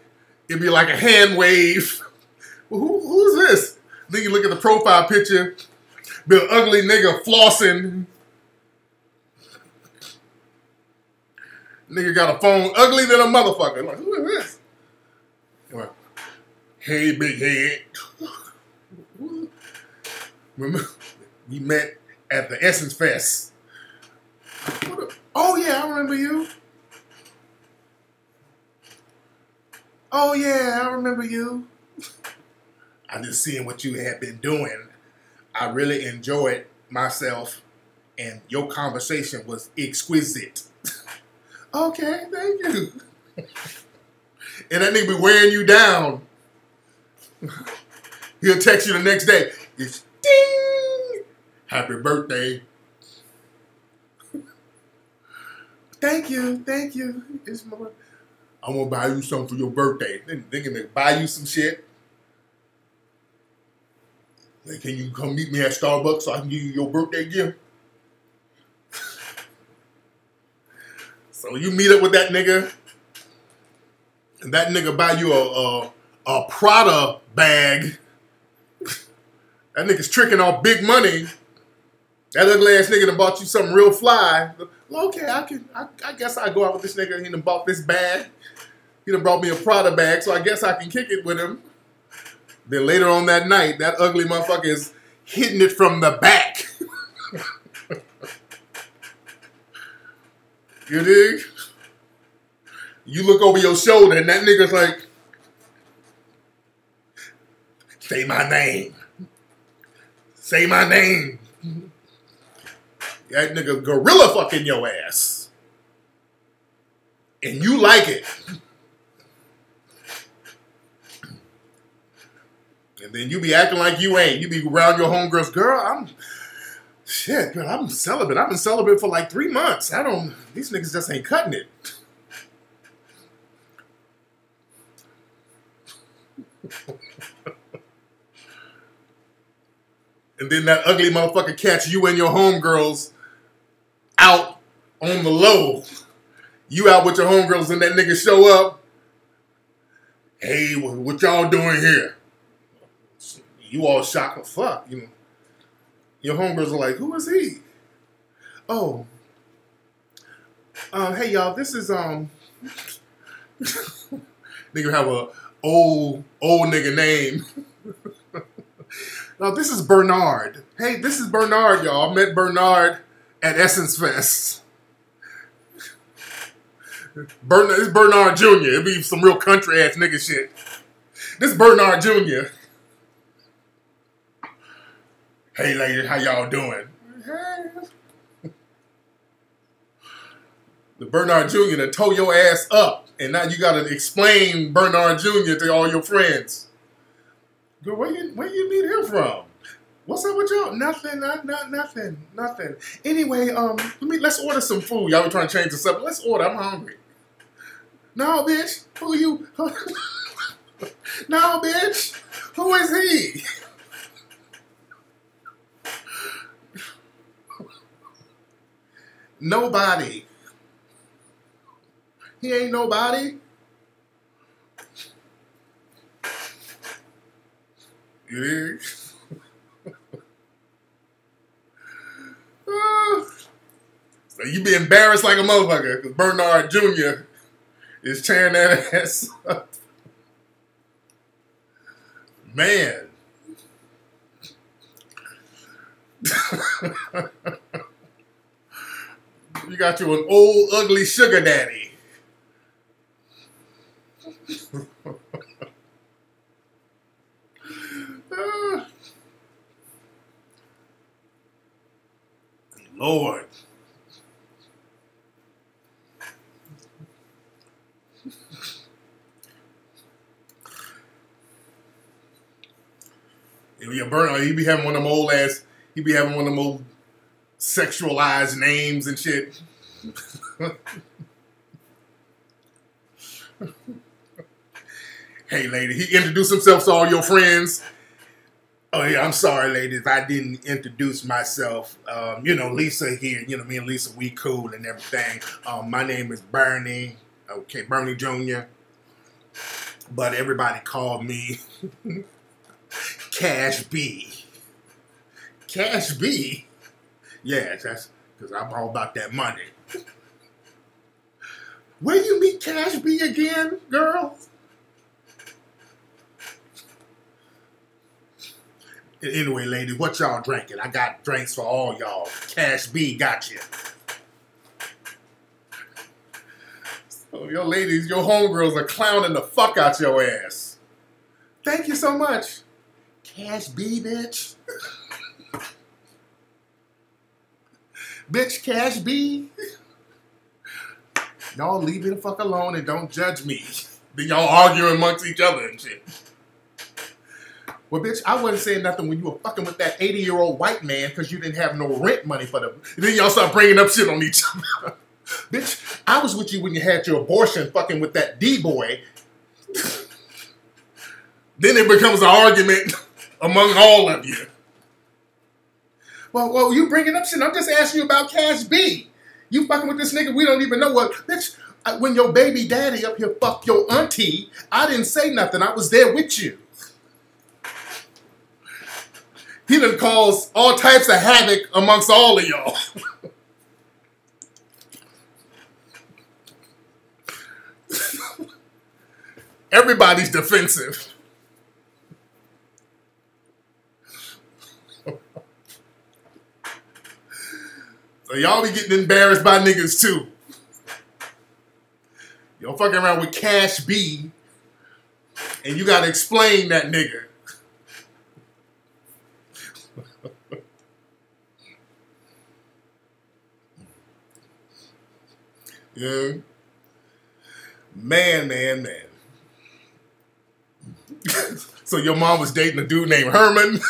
It'd be like a hand wave. Well, who's this? Then you look at the profile picture, be an ugly nigga flossing. Nigga got a phone ugly than a motherfucker. Like, who is this? Like, hey, big head. Remember, we met at the Essence Fest. Oh yeah, I remember you. Oh yeah, I remember you. I'm just seeing what you had been doing. I really enjoyed myself, and your conversation was exquisite. Okay, thank you. And that nigga be wearing you down. He'll text you the next day. It's ding! Happy birthday. Thank you, thank you. I'm gonna buy you something for your birthday. Then they can buy you some shit. Like, can you come meet me at Starbucks so I can give you your birthday gift? So you meet up with that nigga, and that nigga buy you a Prada bag. That nigga's tricking off big money. That ugly ass nigga done bought you something real fly. Well, okay, I guess I go out with this nigga. He done bought this bag. He done brought me a Prada bag, so I guess I can kick it with him. Then later on that night, that ugly motherfucker is hitting it from the back. You dig? You look over your shoulder and that nigga's like, say my name. Say my name. That nigga gorilla fucking your ass. and you like it. And then you be acting like you ain't. You be around your homegirls, girl, girl, I'm celibate. I've been celibate for like 3 months. These niggas just ain't cutting it. And then that ugly motherfucker catch you and your homegirls out on the low. You out with your homegirls and that nigga show up. Hey, what y'all doing here? You all shocked as fuck, you know. Your homegirls are like, who is he? Oh. Hey y'all, this is nigga have a old nigga name. No, this is Bernard. Hey, this is Bernard, y'all. I met Bernard at Essence Fest. It's Bernard Jr. It'd be some real country ass nigga shit. This is Bernard Jr. Hey lady, how y'all doing? Hey. The Bernard Jr. to tow your ass up, and now you gotta explain Bernard Jr. to all your friends. Girl, where you meet him from? What's up with y'all? Nothing, nothing. Anyway, let's order some food. Y'all be trying to change the subject. Let's order. I'm hungry. No, bitch. Who are you? No, bitch. Who is he? Nobody. He ain't nobody. You dig? So you be embarrassed like a motherfucker because Bernard Jr. is tearing that ass up. Man. You got you an old, ugly sugar daddy. Lord. Yeah, Bernard, he be having one of them old ass, he be having one of them old sexualized names and shit. Hey, lady, he introduced himself to all your friends. Oh, yeah, I'm sorry, ladies. I didn't introduce myself. You know, Lisa here. You know, me and Lisa, we cool and everything. My name is Bernie. Okay, Bernie Jr. But everybody called me Cash B. Cash B? Yeah, that's because I'm all about that money. Where you meet Cash B again, girl? Anyway, ladies, what y'all drinking? I got drinks for all y'all. Cash B got you. So your ladies, your homegirls are clowning the fuck out your ass. Thank you so much. Cash B, bitch. Bitch, Cash B. Y'all leave me the fuck alone and don't judge me. Then y'all arguing amongst each other and shit. Well, bitch, I wasn't saying nothing when you were fucking with that 80-year-old white man because you didn't have no rent money for them. And then y'all start bringing up shit on each other. Bitch, I was with you when you had your abortion fucking with that D-boy. Then it becomes an argument among all of you. Well, you bringing up shit. I'm just asking you about Cash B. You fucking with this nigga, we don't even know what. Bitch, when your baby daddy up here fucked your auntie, I didn't say nothing. I was there with you. He done caused all types of havoc amongst all of y'all. Everybody's defensive. So y'all be getting embarrassed by niggas too. Y'all fucking around with Cash B, and you gotta explain that nigga. Yeah. Man, man, man. So your mom was dating a dude named Herman?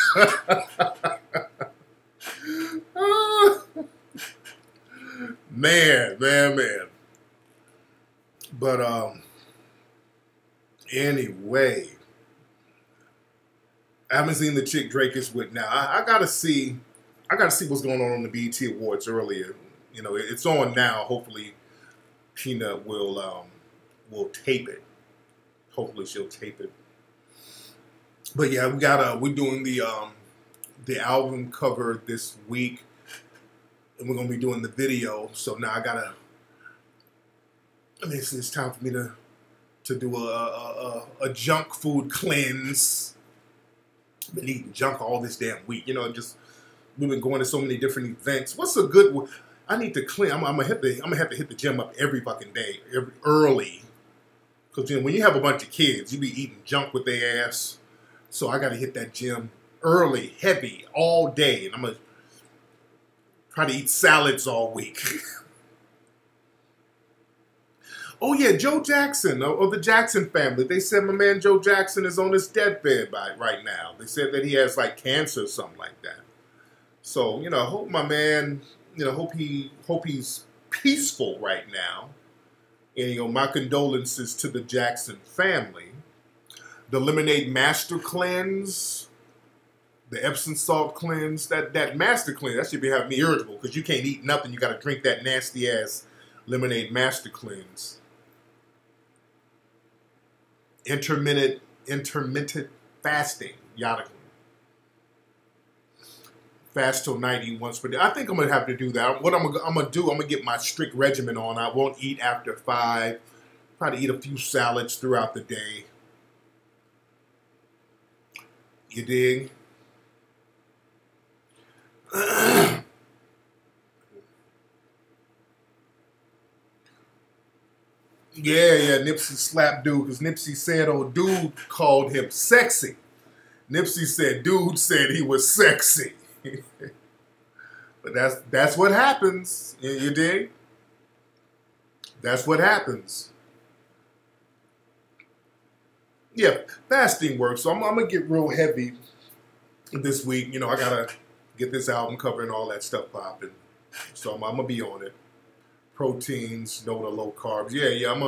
Man, man, man. But anyway, I haven't seen the chick Drake is with now. I gotta see what's going on the BET Awards earlier. You know, it's on now. Hopefully, Peanut will tape it. Hopefully, she'll tape it. But yeah, we're doing the album cover this week, and we're gonna be doing the video. So now it's time for me to do a junk food cleanse. I've been eating junk all this damn week, you know. We've been going to so many different events. What's a good one? I need to clean. I'm gonna have to hit the gym up every fucking day, early, because when you have a bunch of kids, you be eating junk with their ass. So I got to hit that gym early, heavy, all day, and I'm gonna try to eat salads all week. Oh yeah, Joe Jackson of the Jackson family. They said my man Joe Jackson is on his deathbed right now. They said that he has like cancer or something like that. So, you know, I hope my man, you know, hope he's peaceful right now. And, you know, my condolences to the Jackson family. The Lemonade Master Cleanse, the Epsom Salt Cleanse, that Master Cleanse, that should be having me irritable because you can't eat nothing. You got to drink that nasty ass Lemonade Master Cleanse. Intermittent fasting, Yada. Fast till night, eat once per day. I think I'm gonna have to do that. What I'm gonna do, I'm gonna get my strict regimen on. I won't eat after 5. Try to eat a few salads throughout the day. You dig? Yeah, Nipsey slapped dude because Nipsey said old dude called him sexy. Nipsey said dude said he was sexy. But that's what happens. You dig? That's what happens. Yeah, fasting works. So I'm gonna get real heavy this week. You know, I gotta get this album cover and all that stuff popping. So I'm gonna be on it. Proteins, no to low carbs. Yeah, I'm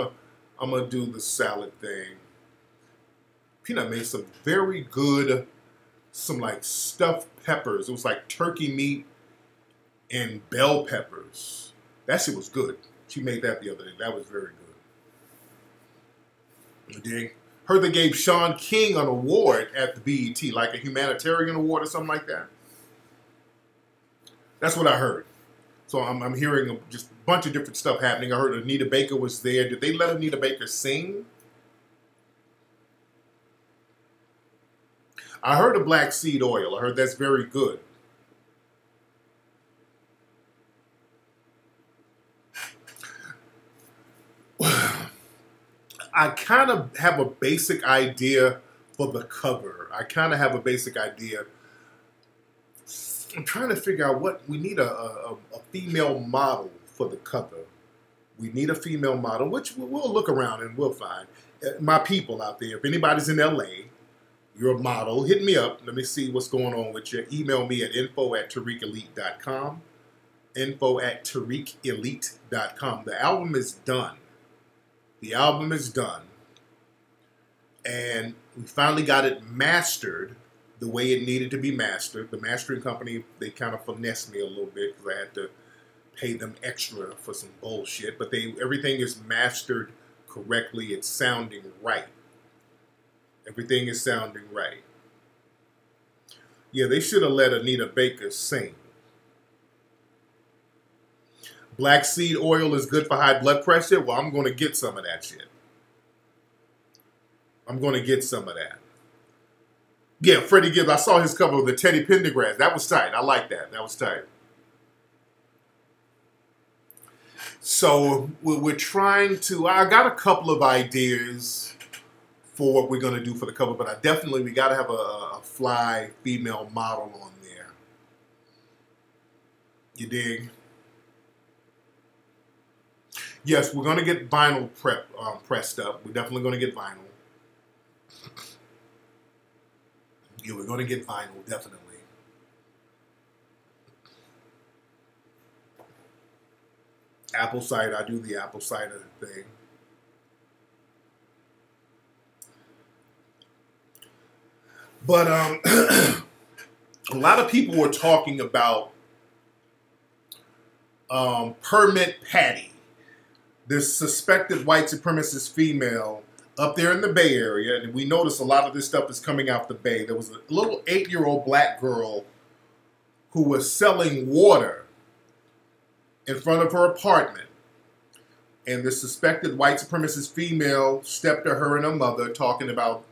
gonna do the salad thing. Peanut made some very good, some like stuffed peppers. It was like turkey meat and bell peppers. That shit was good. She made that the other day. That was very good. You dig? Heard they gave Sean King an award at the BET, like a humanitarian award or something like that. That's what I heard. So I'm hearing just a bunch of different stuff happening. I heard Anita Baker was there. Did they let Anita Baker sing? I heard of black seed oil. I heard that's very good. I kind of have a basic idea for the cover. I kind of have a basic idea. I'm trying to figure out what we need a female model for the cover. We need a female model, which we'll look around and we'll find. My people out there, if anybody's in LA, you're a model, hit me up. Let me see what's going on with you. Email me at info@tariqelite.com. info@tariqelite.com. The album is done. The album is done. And we finally got it mastered the way it needed to be mastered. The mastering company, they kind of finessed me a little bit because I had to pay them extra for some bullshit. But everything is mastered correctly. It's sounding right. Everything is sounding right. Yeah, they should have let Anita Baker sing. Black seed oil is good for high blood pressure. Well, I'm going to get some of that shit. I'm going to get some of that. Yeah, Freddie Gibbs. I saw his cover of the Teddy Pendergrass. That was tight. I like that. That was tight. So we're trying to. I got a couple of ideas for what we're going to do for the cover, but we got to have a fly female model on there. You dig? Yes, we're going to get vinyl pressed up. We're definitely going to get vinyl. Yeah, we're going to get vinyl, definitely. Apple cider, I do the apple cider thing. But a lot of people were talking about Permit Patty, this suspected white supremacist female up there in the Bay Area. And we noticed a lot of this stuff is coming out the Bay. There was a little 8-year-old black girl who was selling water in front of her apartment. And the suspected white supremacist female stepped to her and her mother talking about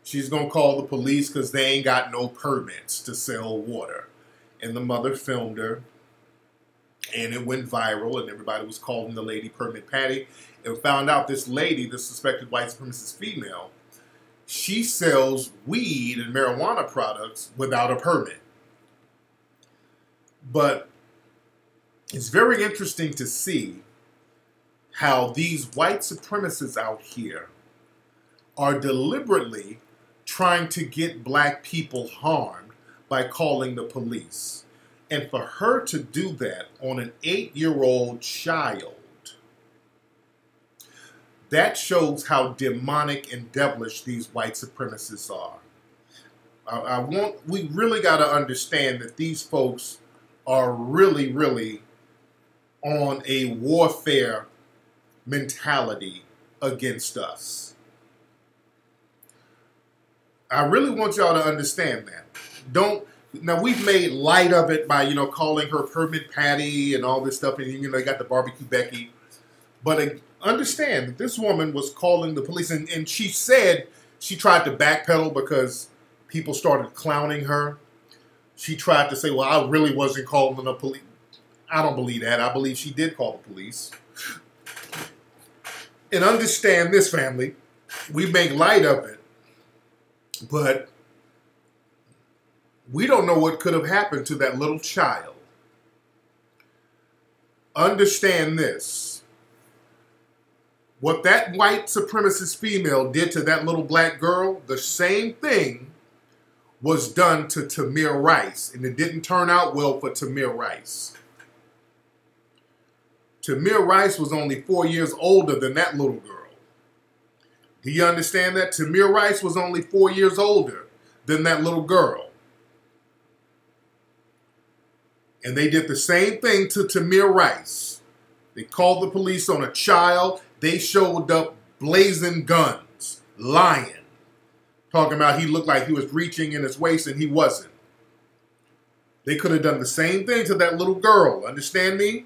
she's going to call the police because they ain't got no permits to sell water. And the mother filmed her. And it went viral, and everybody was calling the lady Permit Patty. And found out this lady, the suspected white supremacist female, she sells weed and marijuana products without a permit. But it's very interesting to see how these white supremacists out here are deliberately trying to get black people harmed by calling the police. And for her to do that on an 8-year-old child, that shows how demonic and devilish these white supremacists are. We really got to understand that these folks are really, really on a warfare mentality against us. I really want y'all to understand that. Now, we've made light of it by, calling her Permit Patty and all this stuff. And, you got the Barbecue Becky. But understand that this woman was calling the police. And she said she tried to backpedal because people started clowning her. She tried to say, well, I really wasn't calling the police. I don't believe that. I believe she did call the police. And understand this, family. We make light of it. But we don't know what could have happened to that little child. Understand this. What that white supremacist female did to that little black girl, the same thing was done to Tamir Rice. And it didn't turn out well for Tamir Rice. Tamir Rice was only 4 years older than that little girl. Do you understand that? Tamir Rice was only 4 years older than that little girl. And they did the same thing to Tamir Rice. They called the police on a child. They showed up blazing guns, lying, talking about he looked like he was reaching in his waist and he wasn't. They could have done the same thing to that little girl. Understand me?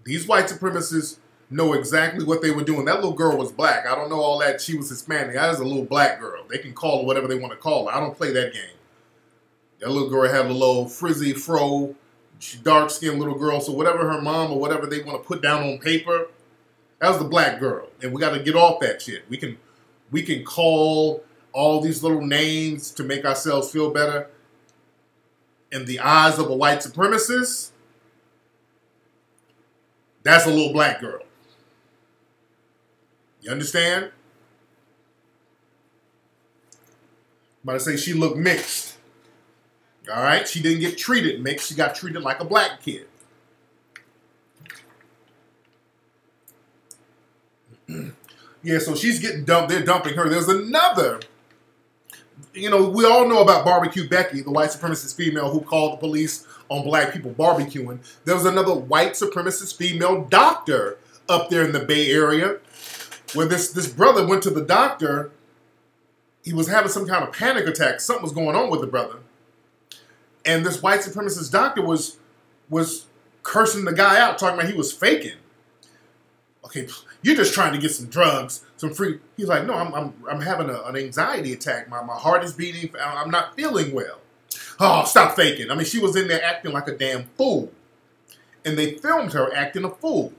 These white supremacists know exactly what they were doing. That little girl was black. I don't know all that. She was Hispanic. That was a little black girl. They can call her whatever they want to call her. I don't play that game. That little girl had a little frizzy fro. She dark-skinned little girl. So whatever her mom or whatever they want to put down on paper, that was the black girl. And we got to get off that shit. We can call all these little names to make ourselves feel better. In the eyes of a white supremacist, that's a little black girl. You understand? I'm about to say she looked mixed. All right? She didn't get treated mixed. She got treated like a black kid. Yeah, so she's getting dumped. They're dumping her. There's another, we all know about Barbecue Becky, the white supremacist female who called the police on black people barbecuing. There was another white supremacist female doctor up there in the Bay Area where this brother went to the doctor. He was having some kind of panic attack. Something was going on with the brother. And this white supremacist doctor was cursing the guy out, talking about he was faking. Okay, you're just trying to get some drugs, some free. He's like, no, I'm having an anxiety attack. My heart is beating. I'm not feeling well. Oh, stop faking. I mean, she was in there acting like a damn fool. And they filmed her acting a fool.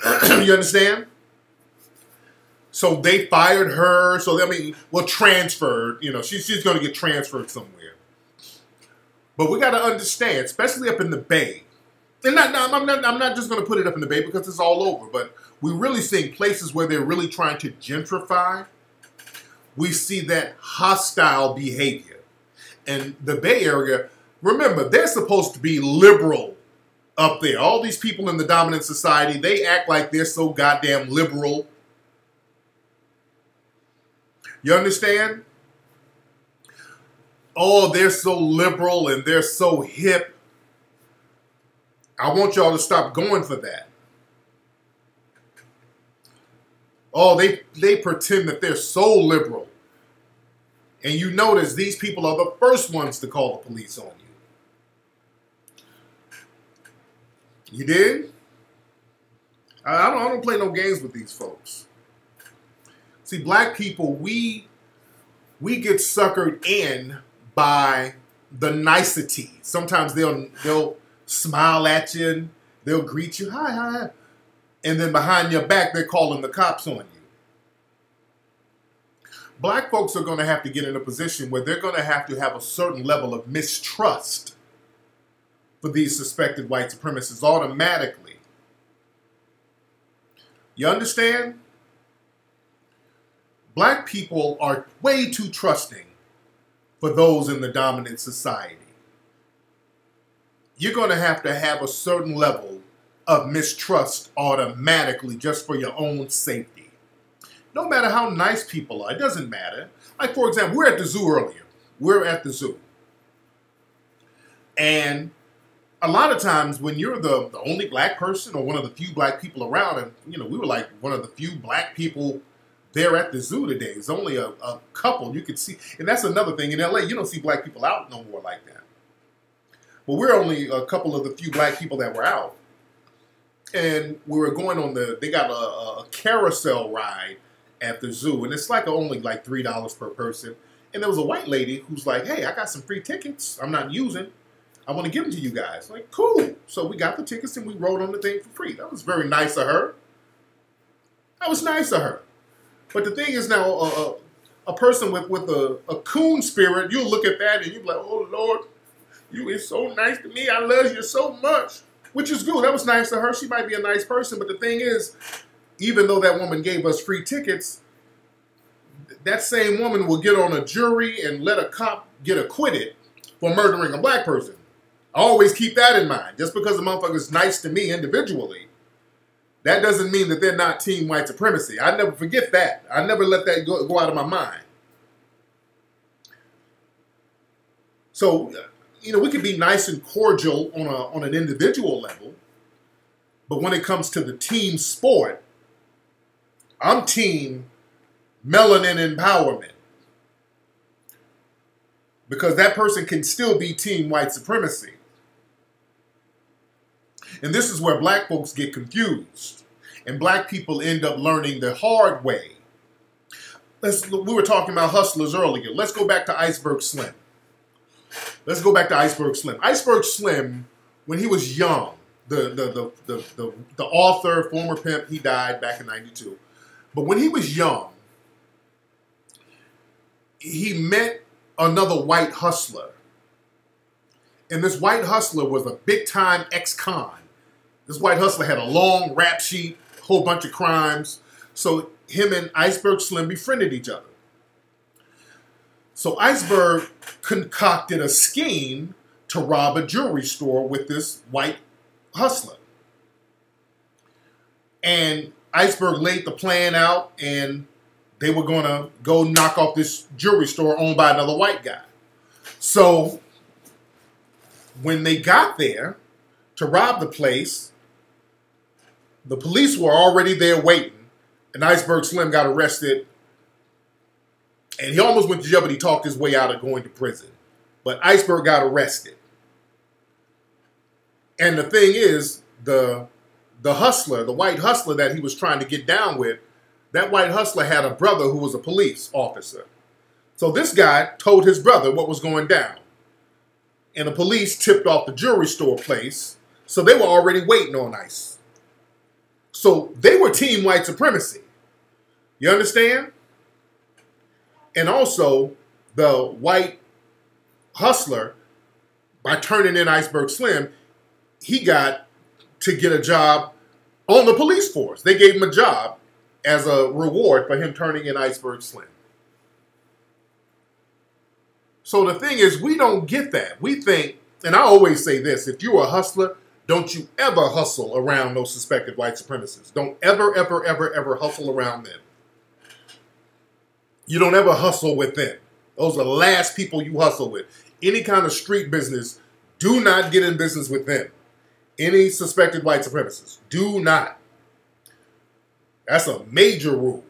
You understand? So they fired her. So, transferred. She's going to get transferred somewhere. But we got to understand, especially up in the Bay, And I'm not just going to put it up in debate because it's all over, but we're really seeing places where they're really trying to gentrify. We see that hostile behavior. And the Bay Area, remember, they're supposed to be liberal up there. All these people in the dominant society, they act like they're so goddamn liberal. You understand? Oh, they're so liberal and they're so hip. I want y'all to stop going for that. Oh, they pretend that they're so liberal. And you notice these people are the first ones to call the police on you. You did? I don't play no games with these folks. See, black people, we get suckered in by the nicety. Sometimes they'll smile at you and they'll greet you, hi, hi. And then behind your back, they're calling the cops on you. Black folks are going to have to get in a position where they're going to have a certain level of mistrust for these suspected white supremacists automatically. You understand? Black people are way too trusting for those in the dominant society. You're going to have a certain level of mistrust automatically just for your own safety. No matter how nice people are, it doesn't matter. Like, for example, we're at the zoo earlier. We're at the zoo. And a lot of times when you're the only black person or one of the few black people around, and, you know, we were like one of the few black people there at the zoo today. There's only a couple you could see. And that's another thing. In LA, you don't see black people out no more like that. But we're only a couple of the few black people that were out. And we were going on they got a carousel ride at the zoo, and it's like only like $3 per person. And there was a white lady who's like, hey, I got some free tickets I'm not using. I want to give them to you guys. Like, cool. So we got the tickets and we rode on the thing for free. That was very nice of her. That was nice of her. But the thing is now, a person with a coon spirit, you'll look at that and you'll be like, oh, Lord, you is so nice to me. I love you so much. Which is good. That was nice of her. She might be a nice person. But the thing is, even though that woman gave us free tickets, that same woman will get on a jury and let a cop get acquitted for murdering a black person. I always keep that in mind. Just because a motherfucker is nice to me individually, that doesn't mean that they're not team white supremacy. I never forget that. I never let that go out of my mind. So, you know, we can be nice and cordial on an individual level, but when it comes to the team sport, I'm team melanin empowerment. Because that person can still be team white supremacy. And this is where black folks get confused. And black people end up learning the hard way. We were talking about hustlers earlier. Let's go back to Iceberg Slim. Let's go back to Iceberg Slim. Iceberg Slim, when he was young, the author, former pimp, he died back in '92. But when he was young, he met another white hustler. And this white hustler was a big-time ex-con. This white hustler had a long rap sheet, a whole bunch of crimes. So him and Iceberg Slim befriended each other. So Iceberg concocted a scheme to rob a jewelry store with this white hustler. And Iceberg laid the plan out, and they were going to go knock off this jewelry store owned by another white guy. So when they got there to rob the place, the police were already there waiting, and Iceberg Slim got arrested. And he almost went to jail, but he talked his way out of going to prison. But Iceberg got arrested. And the thing is, the hustler, the white hustler that he was trying to get down with, that white hustler had a brother who was a police officer. So this guy told his brother what was going down. And the police tipped off the jewelry store place. So they were already waiting on Ice. So they were team white supremacy. You understand? And also, the white hustler, by turning in Iceberg Slim, he got to get a job on the police force. They gave him a job as a reward for him turning in Iceberg Slim. So the thing is, we don't get that. We think, and I always say this, if you're a hustler, don't you ever hustle around those suspected white supremacists. Don't ever, ever, ever, ever hustle around them. You don't ever hustle with them. Those are the last people you hustle with. Any kind of street business, do not get in business with them. Any suspected white supremacists, do not. That's a major rule.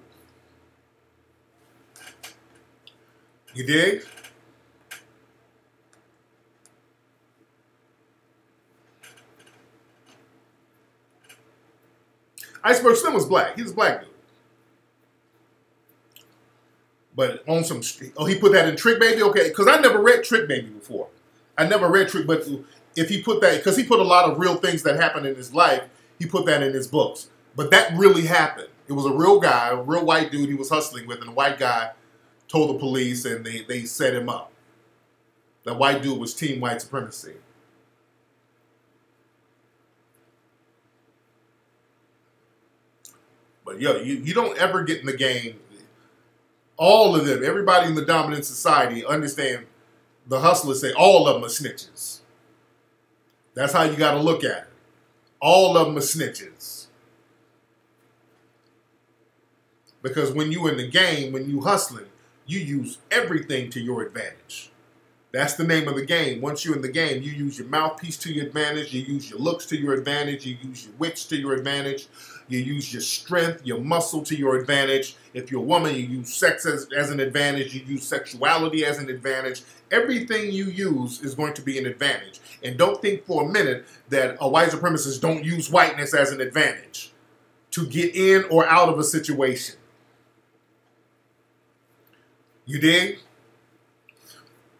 You dig? Iceberg Slim was black. He was a black dude. But on some, oh, he put that in Trick Baby? Okay, because I never read Trick Baby before. I never read Trick, but if he put that, because he put a lot of real things that happened in his life, he put that in his books. But that really happened. It was a real guy, a real white dude he was hustling with, and the white guy told the police, and they set him up. The white dude was Team White Supremacy. But yo, you don't ever get in the game. All of them, everybody in the dominant society, understand the hustlers say all of them are snitches. That's how you got to look at it. All of them are snitches. Because when you in the game, when you hustling, you use everything to your advantage. That's the name of the game. Once you're in the game, you use your mouthpiece to your advantage. You use your looks to your advantage. You use your wits to your advantage. You use your strength, your muscle to your advantage. If you're a woman, you use sex as an advantage. You use sexuality as an advantage. Everything you use is going to be an advantage. And don't think for a minute that a white supremacist don't use whiteness as an advantage to get in or out of a situation. You dig?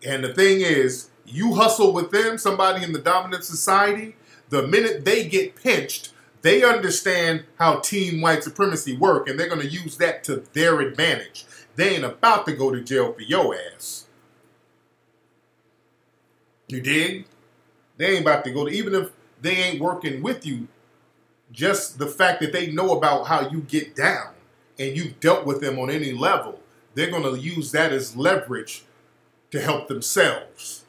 And the thing is, you hustle with them, somebody in the dominant society, the minute they get pinched, they understand how team white supremacy work, and they're going to use that to their advantage. They ain't about to go to jail for your ass. You dig? They ain't about to go to, even if they ain't working with you, just the fact that they know about how you get down and you've dealt with them on any level, they're going to use that as leverage to help themselves.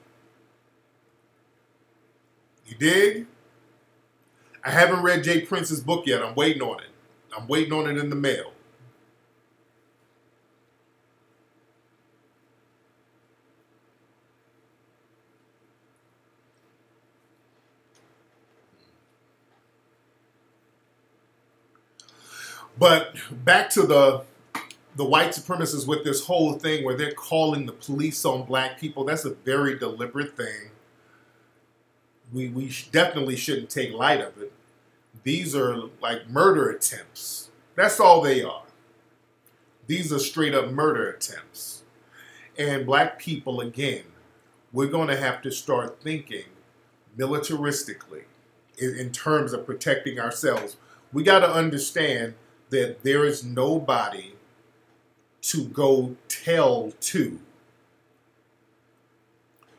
You dig? I haven't read Jay Prince's book yet. I'm waiting on it. I'm waiting on it in the mail. But back to the white supremacists with this whole thing where they're calling the police on black people. That's a very deliberate thing. We definitely shouldn't take light of it. These are like murder attempts. That's all they are. These are straight up murder attempts. And black people, again, we're going to have to start thinking militaristically in terms of protecting ourselves. We got to understand that there is nobody to go tell to.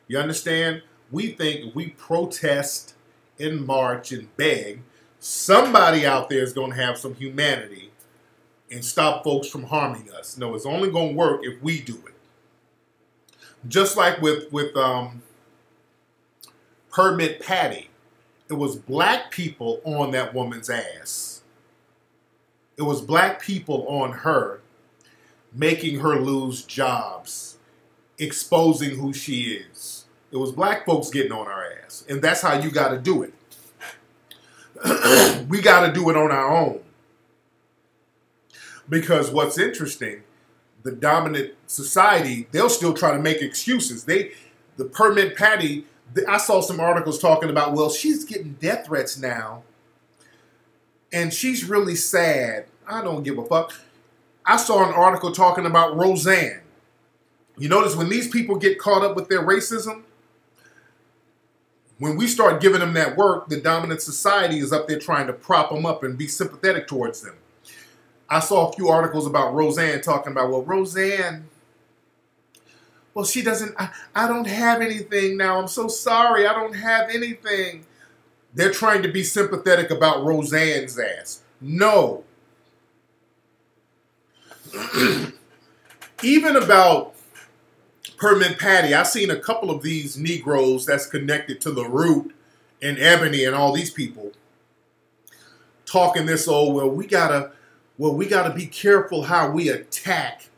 You understand? We think if we protest and march and beg, somebody out there is going to have some humanity and stop folks from harming us. No, it's only going to work if we do it. Just like with Permit Patty, it was black people on that woman's ass. It was black people on her, making her lose jobs, exposing who she is. It was black folks getting on our ass. And that's how you got to do it. We got to do it on our own. Because what's interesting, the dominant society, they'll still try to make excuses. The Permit Patty, I saw some articles talking about, well, she's getting death threats now. And she's really sad. I don't give a fuck. I saw an article talking about Roseanne. You notice when these people get caught up with their racism, when we start giving them that work, the dominant society is up there trying to prop them up and be sympathetic towards them. I saw a few articles about Roseanne talking about, well, Roseanne, well, she doesn't, I don't have anything now. I'm so sorry. I don't have anything. they're trying to be sympathetic about Roseanne's ass. No. Even about Permit Patty, I've seen a couple of these Negroes that's connected to the Root and Ebony and all these people talking this, oh, well, we gotta be careful how we attack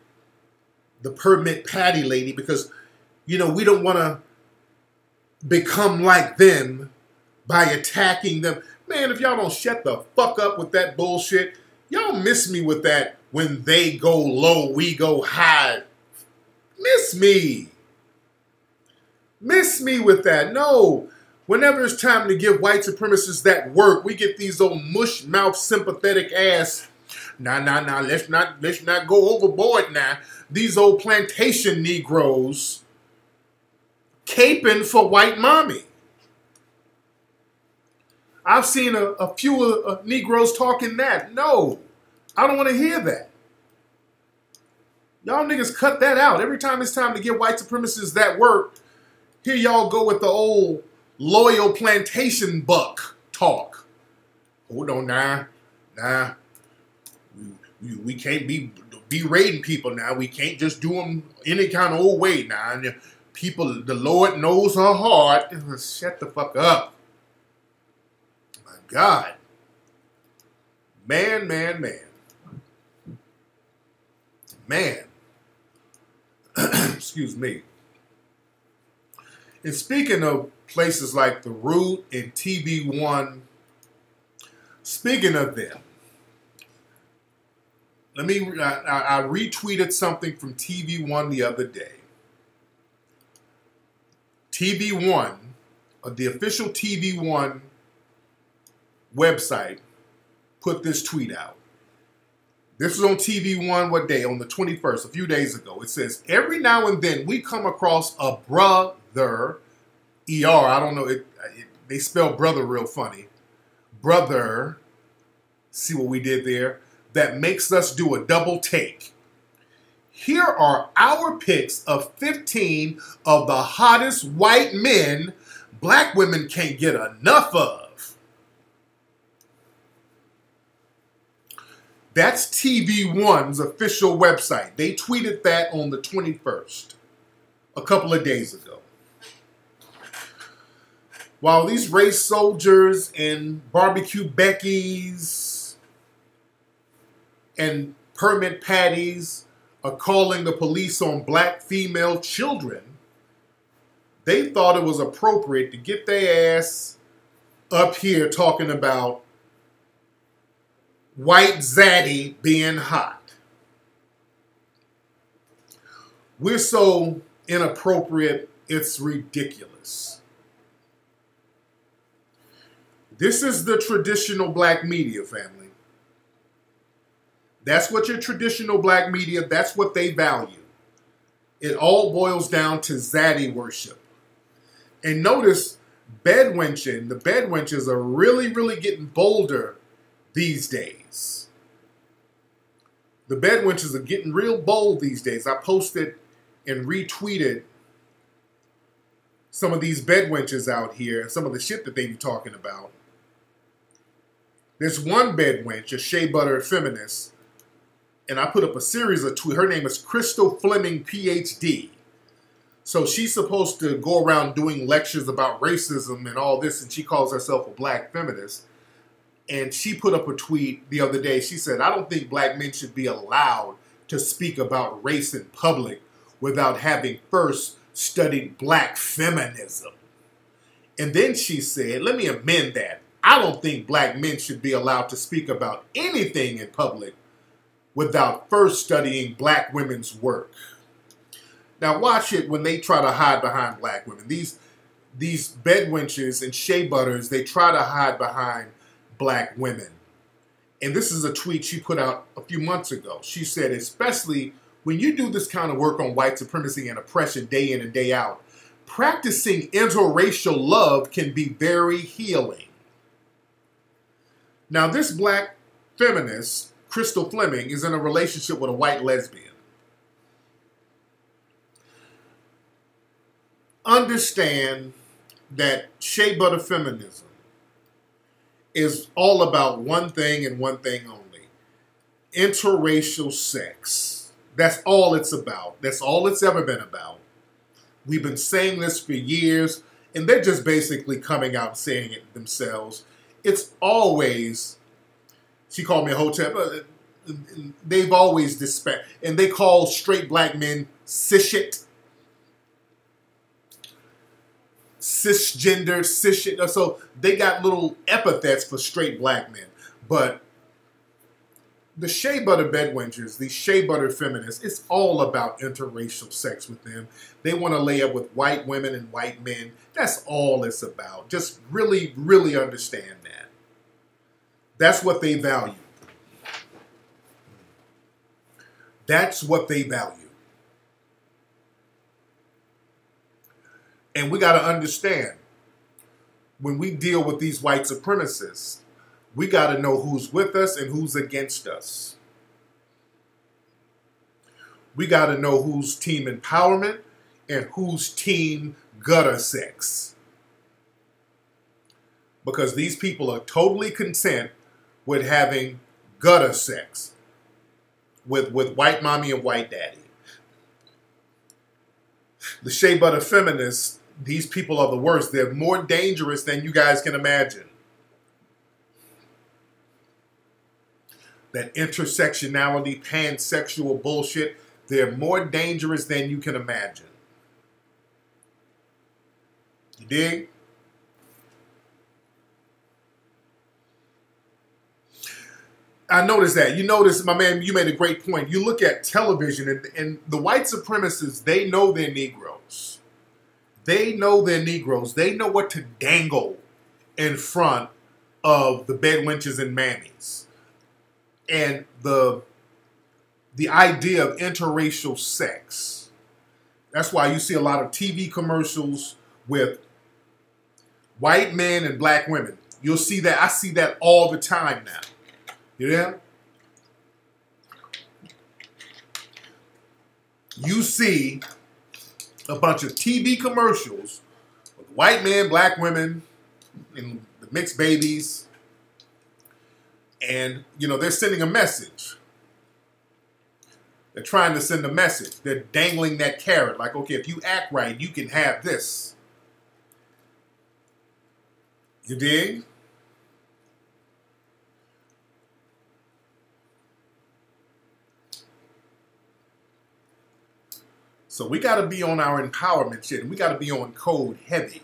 the Permit Patty lady because, you know, we don't want to become like them by attacking them. Man, if y'all don't shut the fuck up with that bullshit, y'all miss me with that when they go low, we go high. Miss me. Miss me with that. No. Whenever it's time to give white supremacists that work, we get these old mush mouth sympathetic ass. Nah, let's not go overboard now. These old plantation Negroes caping for white mommy. I've seen a few Negroes talking that. No, I don't want to hear that. Y'all niggas cut that out. Every time it's time to give white supremacists that work, here y'all go with the old loyal plantation buck talk. Hold on now. We can't be raiding people now. We can't just do them any kind of old way now. And people, the Lord knows her heart. Shut the fuck up. My God. Man. Excuse me. And speaking of places like The Root and TV1, speaking of them, I retweeted something from TV1 the other day. TV1, the official TV1 website, put this tweet out. This was on TV1, what day? On the 21st, a few days ago. It says, every now and then we come across a brother, ER, I don't know, they spell brother real funny. Brother, see what we did there? That makes us do a double take. Here are our picks of 15 of the hottest white men black women can't get enough of. That's TV1's official website. They tweeted that on the 21st, a couple of days ago. While these race soldiers and barbecue Beckys and permit Patties are calling the police on black female children, they thought it was appropriate to get their ass up here talking about white zaddy being hot. We're so inappropriate, it's ridiculous. This is the traditional black media, family. That's what your traditional black media, that's what they value. It all boils down to zaddy worship. And notice bedwenching, the bedwenches are really, really getting bolder these days. The bedwenches are getting real bold these days. I posted and retweeted some of these bedwenches out here, some of the shit that they be talking about. There's one bedwench, a shea butter feminist, and I put up a series of tweets. Her name is Crystal Fleming, PhD. So she's supposed to go around doing lectures about racism and all this, and she calls herself a black feminist. And she put up a tweet the other day. She said, I don't think black men should be allowed to speak about race in public without having first studied black feminism. And then she said, let me amend that. I don't think black men should be allowed to speak about anything in public without first studying black women's work. Now watch it when they try to hide behind black women. These bedwenches and shea butters, they try to hide behind black women. And this is a tweet she put out a few months ago. She said, especially when you do this kind of work on white supremacy and oppression day in and day out, practicing interracial love can be very healing. Now, this black feminist, Crystal Fleming, is in a relationship with a white lesbian. Understand that shea butter feminism is all about one thing and one thing only. Interracial sex. That's all it's about. That's all it's ever been about. We've been saying this for years, and they're just basically coming out and saying it themselves. It's always, she called me a hotep, they've always disparaged, and they call straight black men cishet, cisgender, cishet. So they got little epithets for straight black men. But the shea butter bedwenchers, these shea butter feminists, it's all about interracial sex with them. They want to lay up with white women and white men. That's all it's about. Just really, really understand that. That's what they value. That's what they value. And we got to understand, when we deal with these white supremacists, we got to know who's with us and who's against us. We got to know who's team empowerment and who's team gutter sex. Because these people are totally content with having gutter sex with white mommy and white daddy. The shea butter feminists, these people are the worst. They're more dangerous than you guys can imagine. That intersectionality, pansexual bullshit, they're more dangerous than you can imagine. You dig? I noticed that. You notice, my man, you made a great point. You look at television, and the white supremacists, they know they're Negroes. They know they're Negroes. They know what to dangle in front of the bedwenches and mammies. And the idea of interracial sex. That's why you see a lot of TV commercials with white men and black women. You'll see that. I see that all the time now. You know? You see a bunch of TV commercials with white men, black women, and the mixed babies. And, you know, they're sending a message. They're trying to send a message. They're dangling that carrot. Like, okay, if you act right, you can have this. You dig? So we got to be on our empowerment shit, and we got to be on code heavy.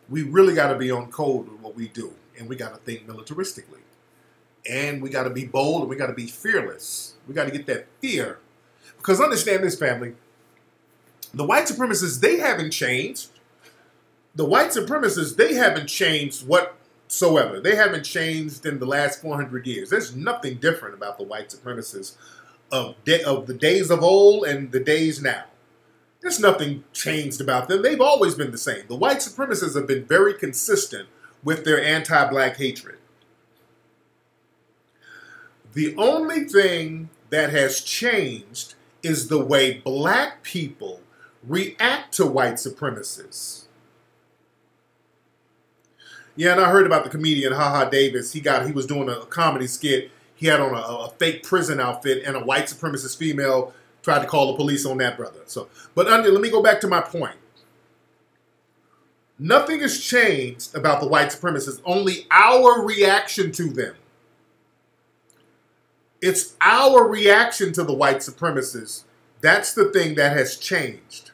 We really got to be on code with what we do, and we got to think militaristically. And we got to be bold, and we got to be fearless. We got to get that fear. Because understand this, family. The white supremacists, they haven't changed. The white supremacists, they haven't changed whatsoever. They haven't changed in the last 400 years. There's nothing different about the white supremacists of the days of old and the days now. There's nothing changed about them. They've always been the same. The white supremacists have been very consistent with their anti-black hatred. The only thing that has changed is the way black people react to white supremacists. Yeah, and I heard about the comedian HaHa Davis. He was doing a comedy skit. He had on a fake prison outfit, and a white supremacist female tried to call the police on that brother. But let me go back to my point. Nothing has changed about the white supremacists, only our reaction to them. It's our reaction to the white supremacists. That's the thing that has changed.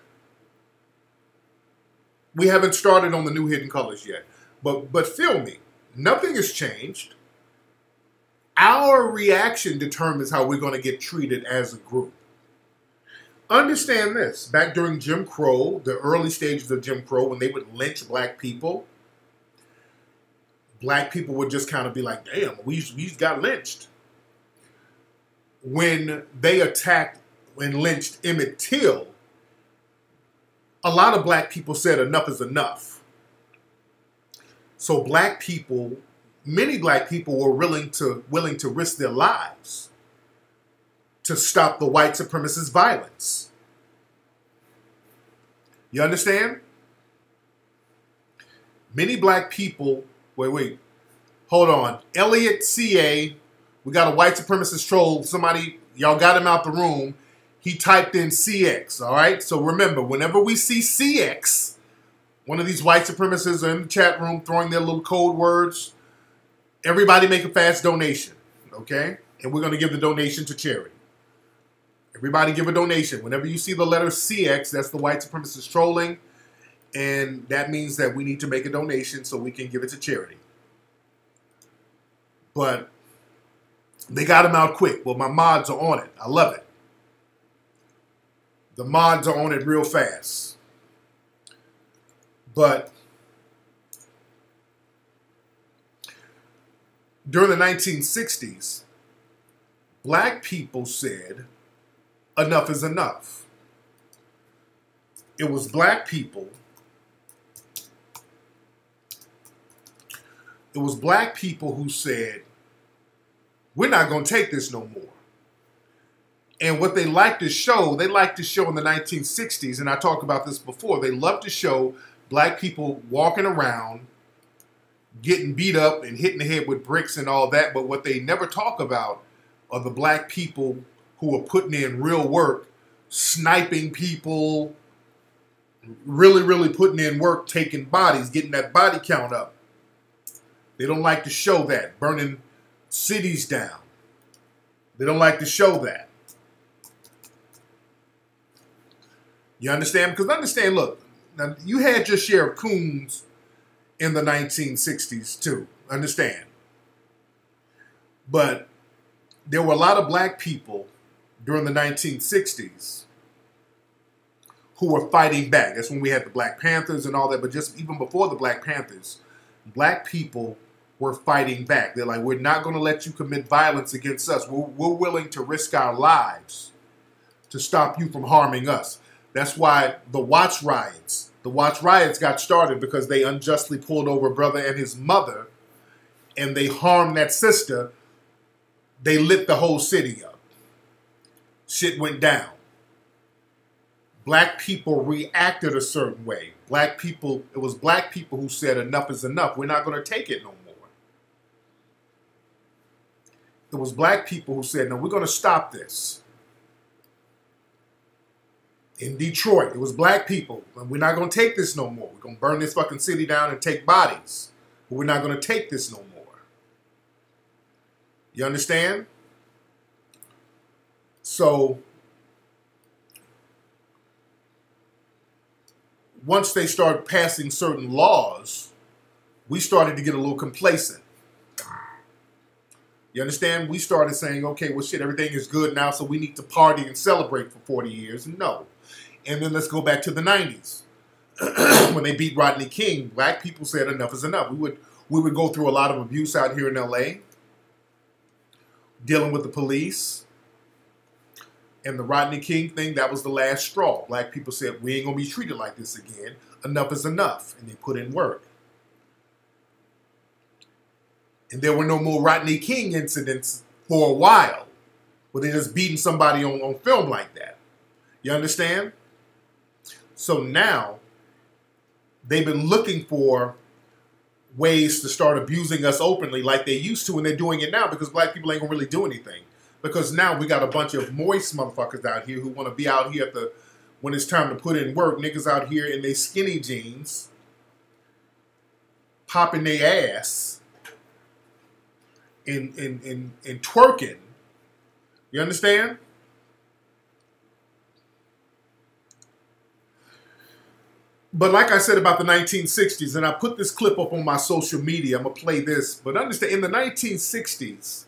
We haven't started on the new Hidden Colors yet. But feel me, nothing has changed. Our reaction determines how we're going to get treated as a group. Understand this. Back during Jim Crow, the early stages of Jim Crow, when they would lynch black people would just kind of be like, damn, we got lynched. When they attacked and lynched Emmett Till, a lot of black people said enough is enough. So many black people were willing to risk their lives to stop the white supremacist violence. You understand? Many black people Wait. Hold on. Elliot CA. We got a white supremacist troll. Somebody, y'all got him out the room. He typed in CX, all right? So remember, whenever we see CX, one of these white supremacists are in the chat room throwing their little code words, everybody make a fast donation, okay? And we're going to give the donation to charity. Everybody give a donation. Whenever you see the letter CX, that's the white supremacist trolling, and that means that we need to make a donation so we can give it to charity. But they got him out quick. Well, my mods are on it. I love it. The mods are on it real fast. But during the 1960s, black people said, enough is enough. It was black people. It was black people who said, we're not going to take this no more. And what they like to show in the 1960s, and I talked about this before, they love to show black people walking around, getting beat up and hitting the head with bricks and all that. But what they never talk about are the black people who are putting in real work, sniping people, really putting in work, taking bodies, getting that body count up. They don't like to show that, burning cities down. They don't like to show that. You understand? Because understand, look, now you had your share of coons in the 1960s too. Understand? But there were a lot of black people during the 1960s who were fighting back. That's when we had the Black Panthers and all that. But just even before the Black Panthers, black people were fighting back. They're like, we're not going to let you commit violence against us. We're willing to risk our lives to stop you from harming us. That's why the Watts riots got started because they unjustly pulled over a brother and his mother, and they harmed that sister. They lit the whole city up. Shit went down. Black people reacted a certain way. It was black people who said enough is enough. We're not going to take it no more. It was black people who said, no, we're going to stop this. In Detroit, it was black people. We're not going to take this no more. We're going to burn this fucking city down and take bodies. But we're not going to take this no more. You understand? So, once they started passing certain laws, we started to get a little complacent. You understand? We started saying, okay, well, shit, everything is good now, so we need to party and celebrate for 40 years. No. And then let's go back to the 90s. When they beat Rodney King, black people said enough is enough. We would go through a lot of abuse out here in LA, dealing with the police. And the Rodney King thing, that was the last straw. Black people said, we ain't going to be treated like this again. Enough is enough. And they put in work. And there were no more Rodney King incidents for a while, where they're just beating somebody on film like that. You understand? So now, they've been looking for ways to start abusing us openly like they used to, and they're doing it now because black people ain't gonna really do anything. Because now we got a bunch of moist motherfuckers out here who want to be out here when it's time to put in work. Niggas out here in their skinny jeans, popping their ass, and twerking. You understand? But like I said about the 1960s, and I put this clip up on my social media, I'm going to play this. But understand, in the 1960s,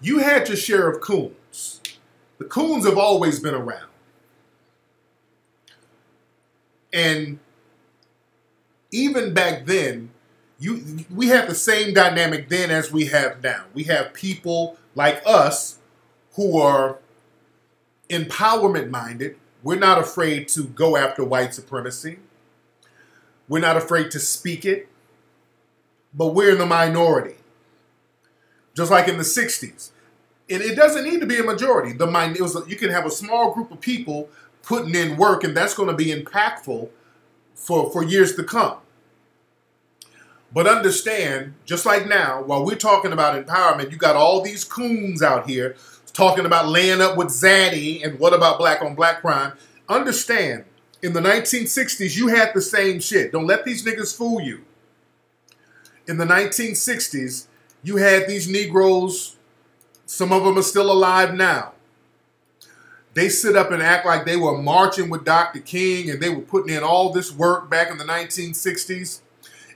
you had your share of coons. The coons have always been around. And even back then, we had the same dynamic then as we have now. We have people like us who are empowerment-minded. We're not afraid to go after white supremacy. We're not afraid to speak it. But we're in the minority. Just like in the 60s. And it doesn't need to be a majority. You can have a small group of people putting in work, and that's going to be impactful for years to come. But understand, just like now, while we're talking about empowerment, you got all these coons out here talking about laying up with Zaddy and what about black on black crime. Understand, in the 1960s, you had the same shit. Don't let these niggas fool you. In the 1960s, you had these Negroes, some of them are still alive now. They sit up and act like they were marching with Dr. King and they were putting in all this work back in the 1960s.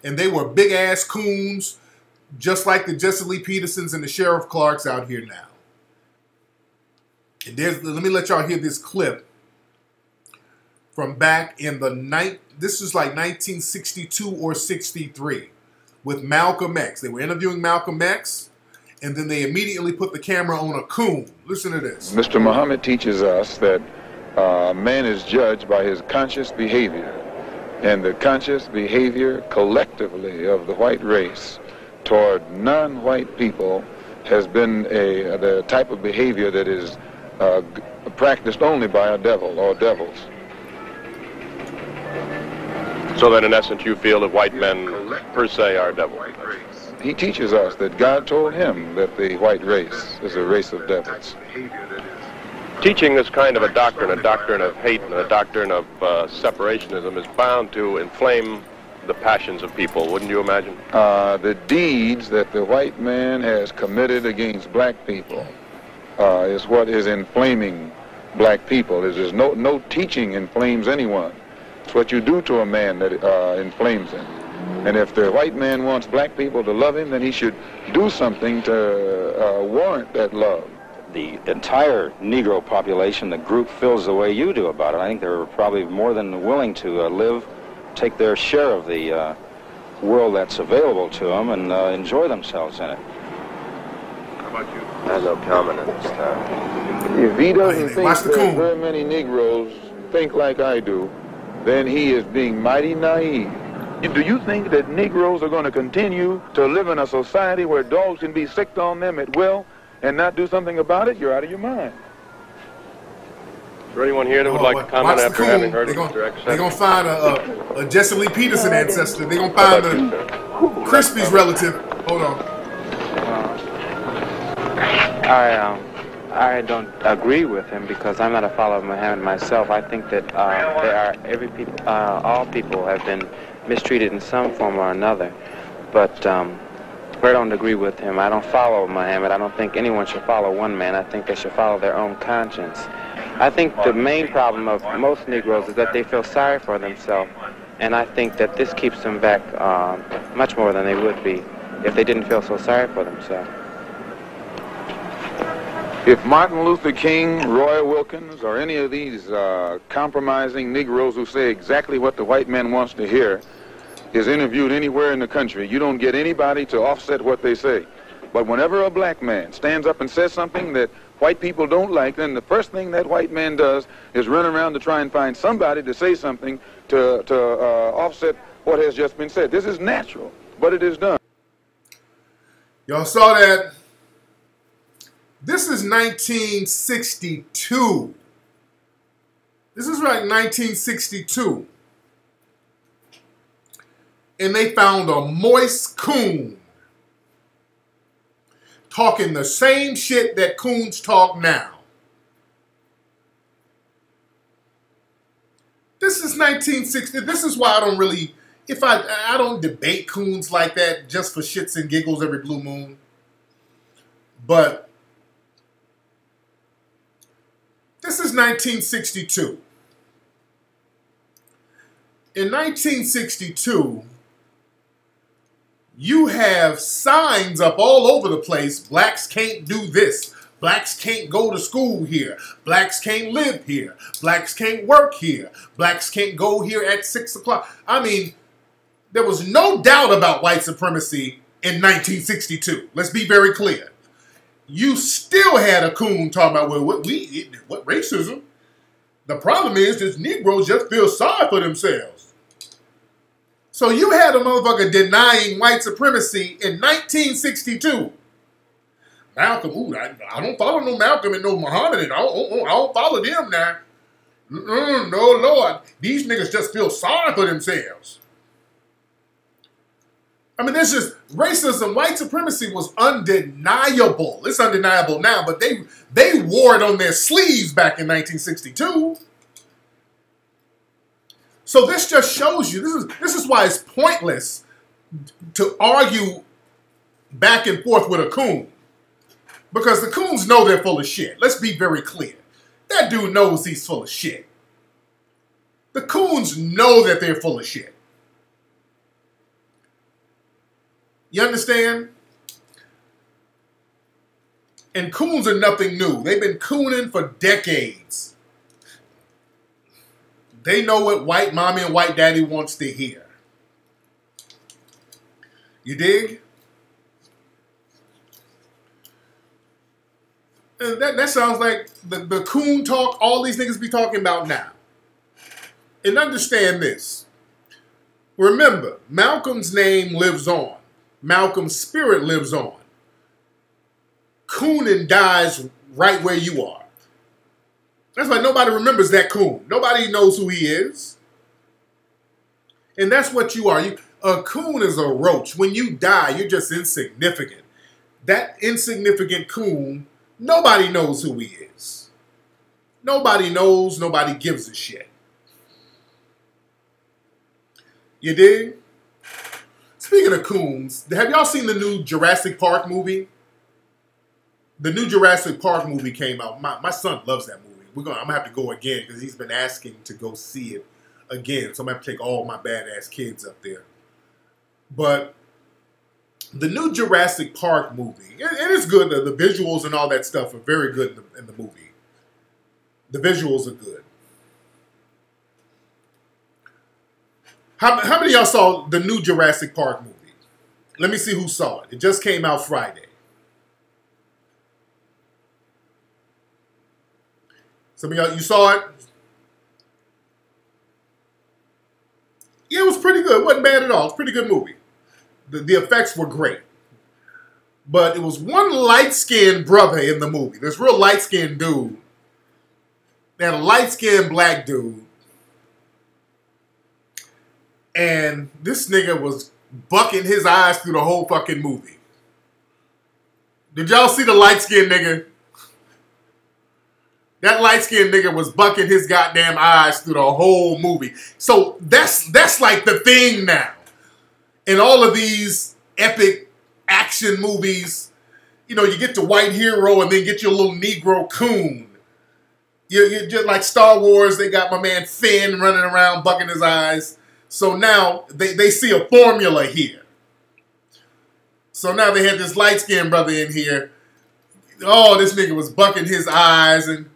And they were big-ass coons, just like the Jesse Lee Petersons and the Sheriff Clarks out here now. And let me let y'all hear this clip from back in this is like 1962 or 63 with Malcolm X. They were interviewing Malcolm X, and then they immediately put the camera on a coon. Listen to this. Mr. Muhammad teaches us that man is judged by his conscious behavior. And the conscious behavior collectively of the white race toward non-white people has been the type of behavior that is practiced only by a devil or devils. So that in essence you feel that white men per se are devils. He teaches us that God told him that the white race is a race of devils. Teaching this kind of a doctrine of hate and a doctrine of separationism is bound to inflame the passions of people, wouldn't you imagine? The deeds that the white man has committed against black people is what is inflaming black people. There's no teaching inflames anyone. It's what you do to a man that inflames him. And if the white man wants black people to love him, then he should do something to warrant that love. The entire Negro population, the group, feels the way you do about it. I think they're probably more than willing to take their share of the world that's available to them and enjoy themselves in it. How about you? I have no comment on this time. If he doesn't think that very many Negroes think like I do, then he is being mighty naive. Do you think that Negroes are going to continue to live in a society where dogs can be sicked on them at will and not do something about it? You're out of your mind. Is there anyone here that would like to comment after having heard Mr. X? They're going to find a Jesse Lee Peterson ancestor. They're going to find the Crispy's relative. Hold on. I don't agree with him because I'm not a follower of Muhammad myself. I think that all people have been mistreated in some form or another. But I don't agree with him. I don't follow Muhammad. I don't think anyone should follow one man. I think they should follow their own conscience. I think the main problem of most Negroes is that they feel sorry for themselves. And I think that this keeps them back much more than they would be if they didn't feel so sorry for themselves. If Martin Luther King, Roy Wilkins, or any of these compromising Negroes who say exactly what the white man wants to hear is interviewed anywhere in the country, you don't get anybody to offset what they say. But whenever a black man stands up and says something that white people don't like, then the first thing that white man does is run around to try and find somebody to say something to offset what has just been said. This is natural, but it is done. Y'all saw that? This is 1962. This is right, 1962. And they found a moist coon talking the same shit that coons talk now. This is 1960. This is why I don't really, I don't debate coons like that just for shits and giggles every blue moon. But this is 1962. In 1962, you have signs up all over the place. Blacks can't do this. Blacks can't go to school here. Blacks can't live here. Blacks can't work here. Blacks can't go here at 6 o'clock. I mean, there was no doubt about white supremacy in 1962. Let's be very clear. You still had a coon talking about, well, what racism? The problem is that Negroes just feel sorry for themselves. So you had a motherfucker denying white supremacy in 1962. Malcolm, I don't follow no Malcolm and no Muhammad. I don't follow them now. No, Lord. These niggas just feel sorry for themselves. I mean, there's just racism, white supremacy was undeniable. It's undeniable now, but they wore it on their sleeves back in 1962. So this just shows you, this is why it's pointless to argue back and forth with a coon. Because the coons know they're full of shit. Let's be very clear. That dude knows he's full of shit. The coons know that they're full of shit. You understand? And coons are nothing new. They've been cooning for decades. They know what white mommy and white daddy wants to hear. You dig? And that sounds like the coon talk all these niggas be talking about now. And understand this. Remember, Malcolm's name lives on. Malcolm's spirit lives on. Coonin dies right where you are. That's why nobody remembers that coon. Nobody knows who he is. And that's what you are. A coon is a roach. When you die, you're just insignificant. That insignificant coon, nobody knows who he is. Nobody knows. Nobody gives a shit. You dig? Speaking of coons, have y'all seen the new Jurassic Park movie? The new Jurassic Park movie came out. My son loves that movie. I'm gonna have to go again because he's been asking to go see it again. So I'm gonna have to take all my badass kids up there. But the new Jurassic Park movie, and it's good. The visuals and all that stuff are very good in the movie. The visuals are good. How many of y'all saw the new Jurassic Park movie? Let me see who saw it. It just came out Friday. Some of y'all, you saw it? Yeah, it was pretty good. It wasn't bad at all. It's a pretty good movie. The effects were great. But it was one light-skinned brother in the movie. This real light-skinned dude. They had a light-skinned black dude. And this nigga was bucking his eyes through the whole fucking movie. Did y'all see the light-skinned nigga? That light-skinned nigga was bucking his goddamn eyes through the whole movie. So that's like the thing now. In all of these epic action movies, you know, you get the white hero and then get your little Negro coon. You're just like Star Wars, they got my man Finn running around bucking his eyes. So now they see a formula here. So now they had this light-skinned brother in here. Oh, this nigga was bucking his eyes and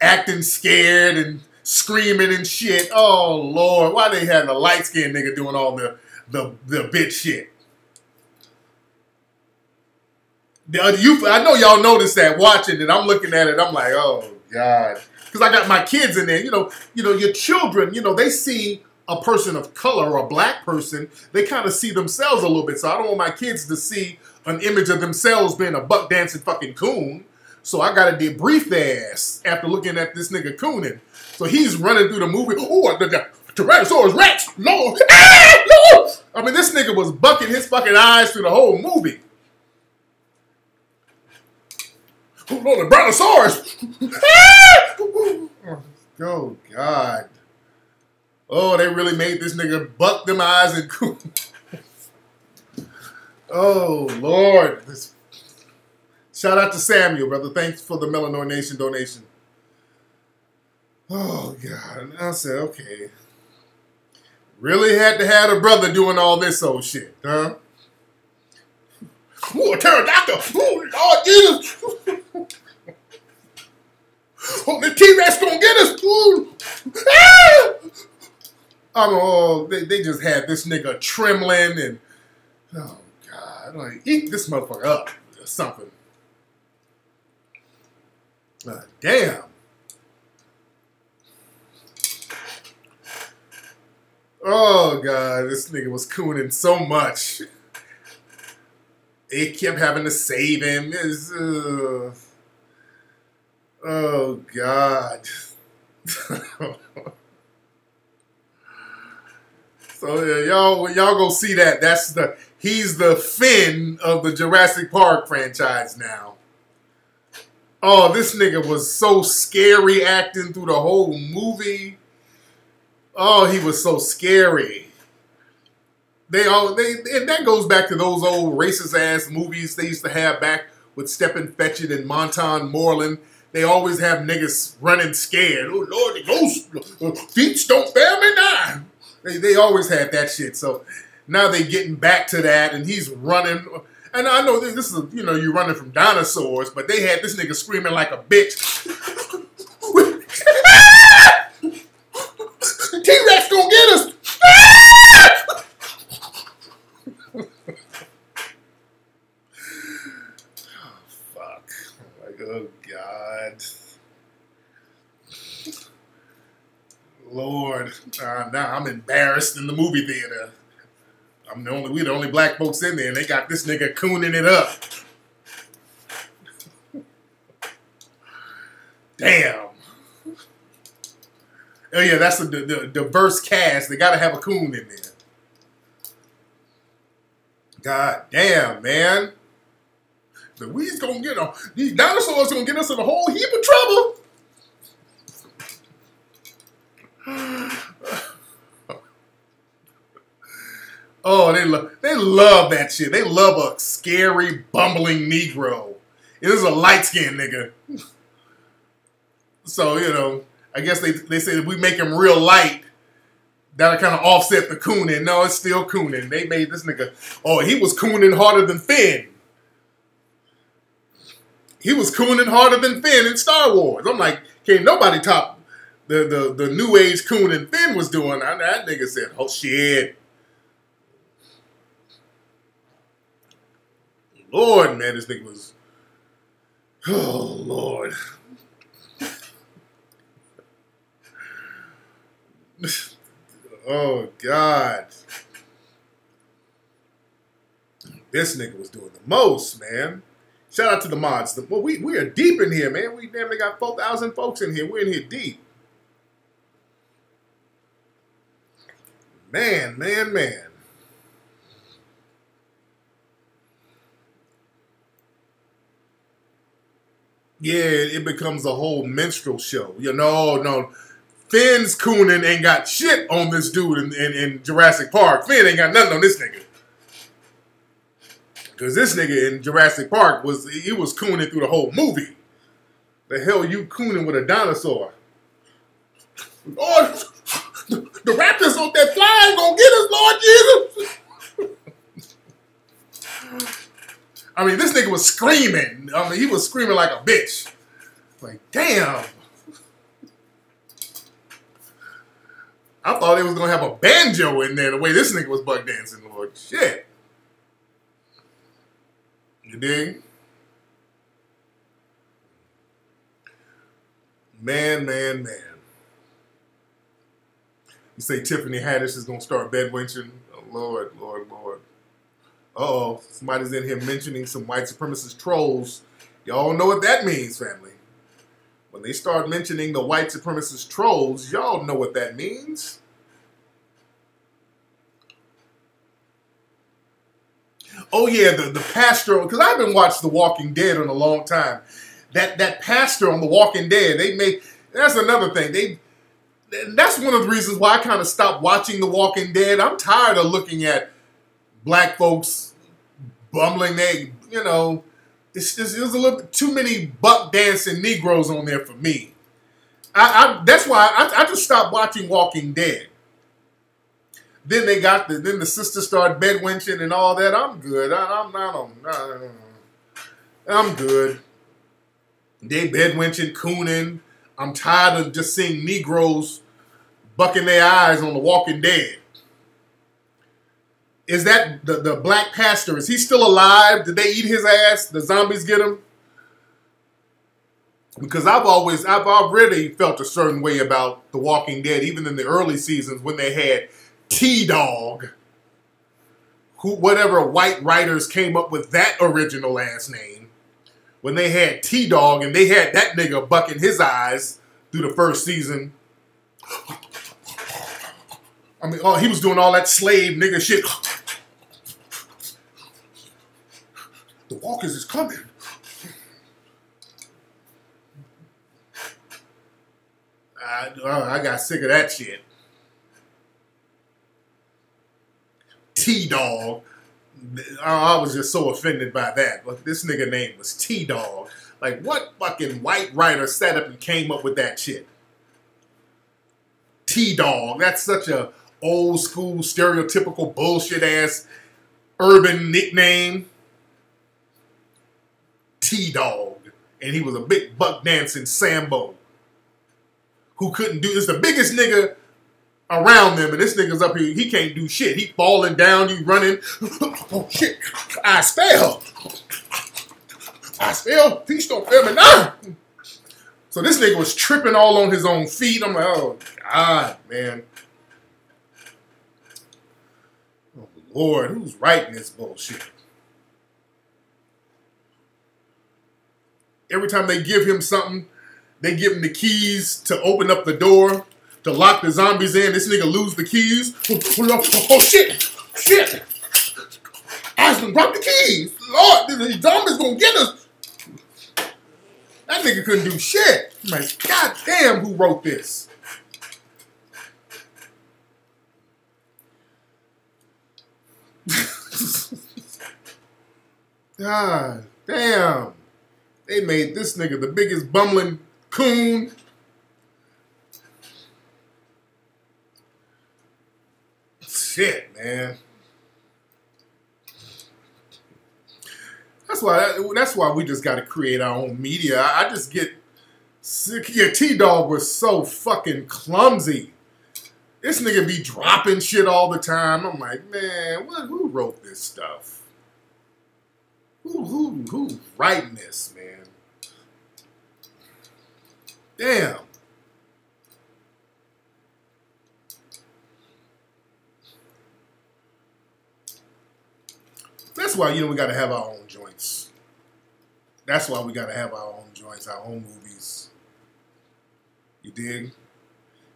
acting scared and screaming and shit. Oh, Lord. Why they had a light-skinned nigga doing all the bitch shit? I know y'all noticed that watching it. I'm looking at it. I'm like, oh, God. Because I got my kids in there. You know, your children, they see a person of color or a black person, they kind of see themselves a little bit. So I don't want my kids to see an image of themselves being a buck dancing fucking coon. So I got to debrief their ass after looking at this nigga cooning. So he's running through the movie. Oh, the Tyrannosaurus Rex, Lord. Ah, Lord. I mean, this nigga was bucking his fucking eyes through the whole movie. Oh, Lord, the Brontosaurus. Ah! Oh, God. Oh, they really made this nigga buck them eyes and coon. Oh, Lord. Shout out to Samuel, brother. Thanks for the Melanor Nation donation. Oh, God. And I said, okay. Really had to have a brother doing all this old shit, huh? Ooh, a pterodactyl. Ooh, Lord Jesus. Oh, the T-Rex gonna get us. Ooh. Ah! They just had this nigga trembling and, oh, God. Like, eat this motherfucker up or something. Damn. Oh, God, this nigga was cooning so much. They kept having to save him. Oh, God. So, y'all go see that. He's the Finn of the Jurassic Park franchise now. Oh, this nigga was so scary acting through the whole movie. Oh, he was so scary. And that goes back to those old racist ass movies they used to have back with Stephen Fetchit and Monton Moreland. They always have niggas running scared. Oh Lord, the ghost feet don't bear me now. They always had that shit. So now they getting back to that, and he's running. And I know this is, you know, you're running from dinosaurs, but they had this nigga screaming like a bitch. T-Rex gonna get us. Oh, fuck. Like, oh, God. Lord. Now I'm embarrassed in the movie theater. We the only black folks in there, and they got this nigga cooning it up. Damn. Oh yeah, that's the diverse cast. They gotta have a coon in there. God damn, man. But we's gonna get these dinosaurs gonna get us in a whole heap of trouble. Oh, they love that shit. They love a scary, bumbling Negro. It is a light-skinned nigga. So, you know, I guess they say if we make him real light, that'll kind of offset the cooning. No, it's still cooning. They made this nigga, oh, he was cooning harder than Finn. He was cooning harder than Finn in Star Wars. I'm like, can't nobody top the new age cooning Finn was doing. That nigga said, oh, shit. Lord, man, this nigga was, oh, Lord. Oh, God. This nigga was doing the most, man. Shout out to the mods. Well, we are deep in here, man. We damn near got 4,000 folks in here. We're in here deep. Man, man, man. Yeah, it becomes a whole minstrel show. You know, no. Finn's cooning ain't got shit on this dude in Jurassic Park. Finn ain't got nothing on this nigga. Because this nigga in Jurassic Park was cooning through the whole movie. The hell you cooning with a dinosaur? Oh, the raptors on that flying gonna get us, Lord Jesus. I mean, this nigga was screaming. I mean, he was screaming like a bitch. Like, damn. I thought they was going to have a banjo in there the way this nigga was buck dancing, Lord. Shit. You dig? Man, man, man. You say Tiffany Haddish is going to start bedwenching? Oh, Lord, Lord, Lord. Uh-oh, somebody's in here mentioning some white supremacist trolls. Y'all know what that means, family. When they start mentioning the white supremacist trolls, y'all know what that means. Oh yeah, the pastor, because I haven't watched The Walking Dead in a long time. That pastor on The Walking Dead, that's another thing. That's one of the reasons why I kind of stopped watching The Walking Dead. I'm tired of looking at black folks bumbling you know, there's a little bit too many buck dancing Negroes on there for me. That's why I just stopped watching Walking Dead. Then then the sisters started bedwenching and all that. I'm good. I'm good. They bedwenching, cooning. I'm tired of just seeing Negroes bucking their eyes on The Walking Dead. Is that the black pastor? Is he still alive? Did they eat his ass? The zombies get him? Because I've already felt a certain way about The Walking Dead, even in the early seasons when they had T-Dog, whatever white writers came up with that original last name, when they had T-Dog and they had that nigga bucking his eyes through the first season. I mean, oh, he was doing all that slave nigga shit. The walkers is coming. I got sick of that shit. T-Dog. I was just so offended by that. But this nigga name was T-Dog. Like, what fucking white writer sat up and came up with that shit? T-Dog. That's such a old school, stereotypical, bullshit ass urban nickname. T-Dog. And he was a big buck dancing Sambo who couldn't do, it's the biggest nigga around them, and this nigga's up here, he can't do shit. He falling down, you running. Oh shit, I fell. Please don't fail me now. So this nigga was tripping all on his own feet. I'm like, oh God, man. Oh Lord, who's writing this bullshit? Every time they give him something, they give him the keys to open up the door, to lock the zombies in. This nigga lose the keys. Oh shit! Shit! Aslan, drop the keys! Lord, the zombies gonna get us! That nigga couldn't do shit. I'm like, God damn, who wrote this? God damn. They made this nigga the biggest bumbling coon. Shit, man. That's why we just got to create our own media. I just get sick. Yeah, T-Dog was so fucking clumsy. This nigga be dropping shit all the time. I'm like, man, who wrote this stuff? Who's writing this, man? Damn. That's why, we got to have our own joints. That's why we got to have our own joints, our own movies. You dig?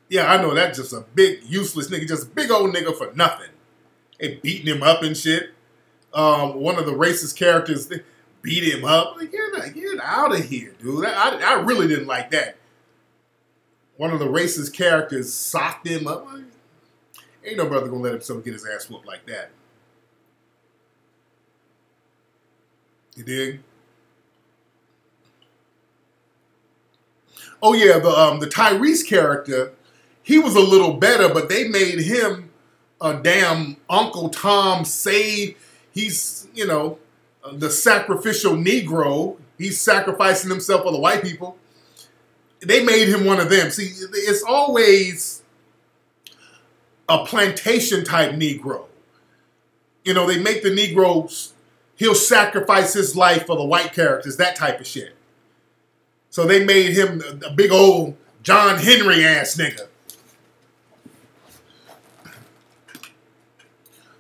Yeah, I know that's just a big, useless nigga, just a big old nigga for nothing. They beating him up and shit. One of the racist characters they beat him up. Like, get out of here, dude. I really didn't like that. One of the racist characters socked him up. Ain't no brother gonna let himself get his ass whooped like that. You dig? Oh yeah, the Tyrese character, he was a little better, but they made him a damn Uncle Tom save. He's, the sacrificial Negro. He's sacrificing himself for the white people. They made him one of them. See, it's always a plantation type Negro. They make the Negroes, he'll sacrifice his life for the white characters, that type of shit. So they made him a big old John Henry ass nigga.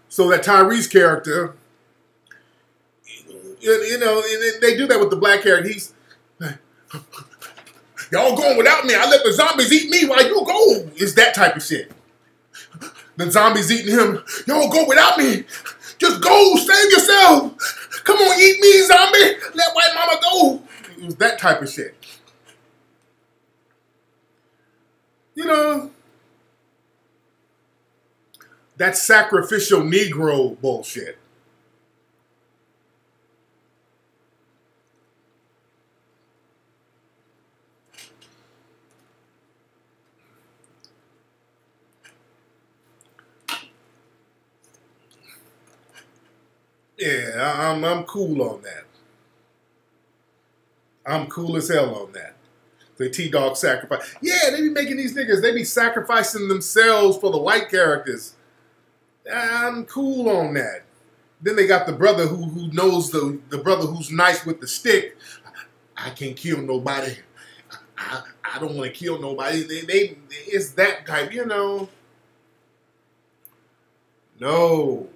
So that Tyrese character, they do that with the black character. He's, y'all going without me. I let the zombies eat me while you go. It's that type of shit. The zombies eating him. Y'all go without me. Just go. Save yourself. Come on, eat me, zombie. Let white mama go. It was that type of shit. That sacrificial Negro bullshit. Yeah, I'm cool on that. I'm cool as hell on that. The T-Dog sacrifice. Yeah, they be making these niggas, they be sacrificing themselves for the white characters. I'm cool on that. Then they got the brother who knows the brother who's nice with the stick. I can't kill nobody. I don't want to kill nobody. It's that type, No. No.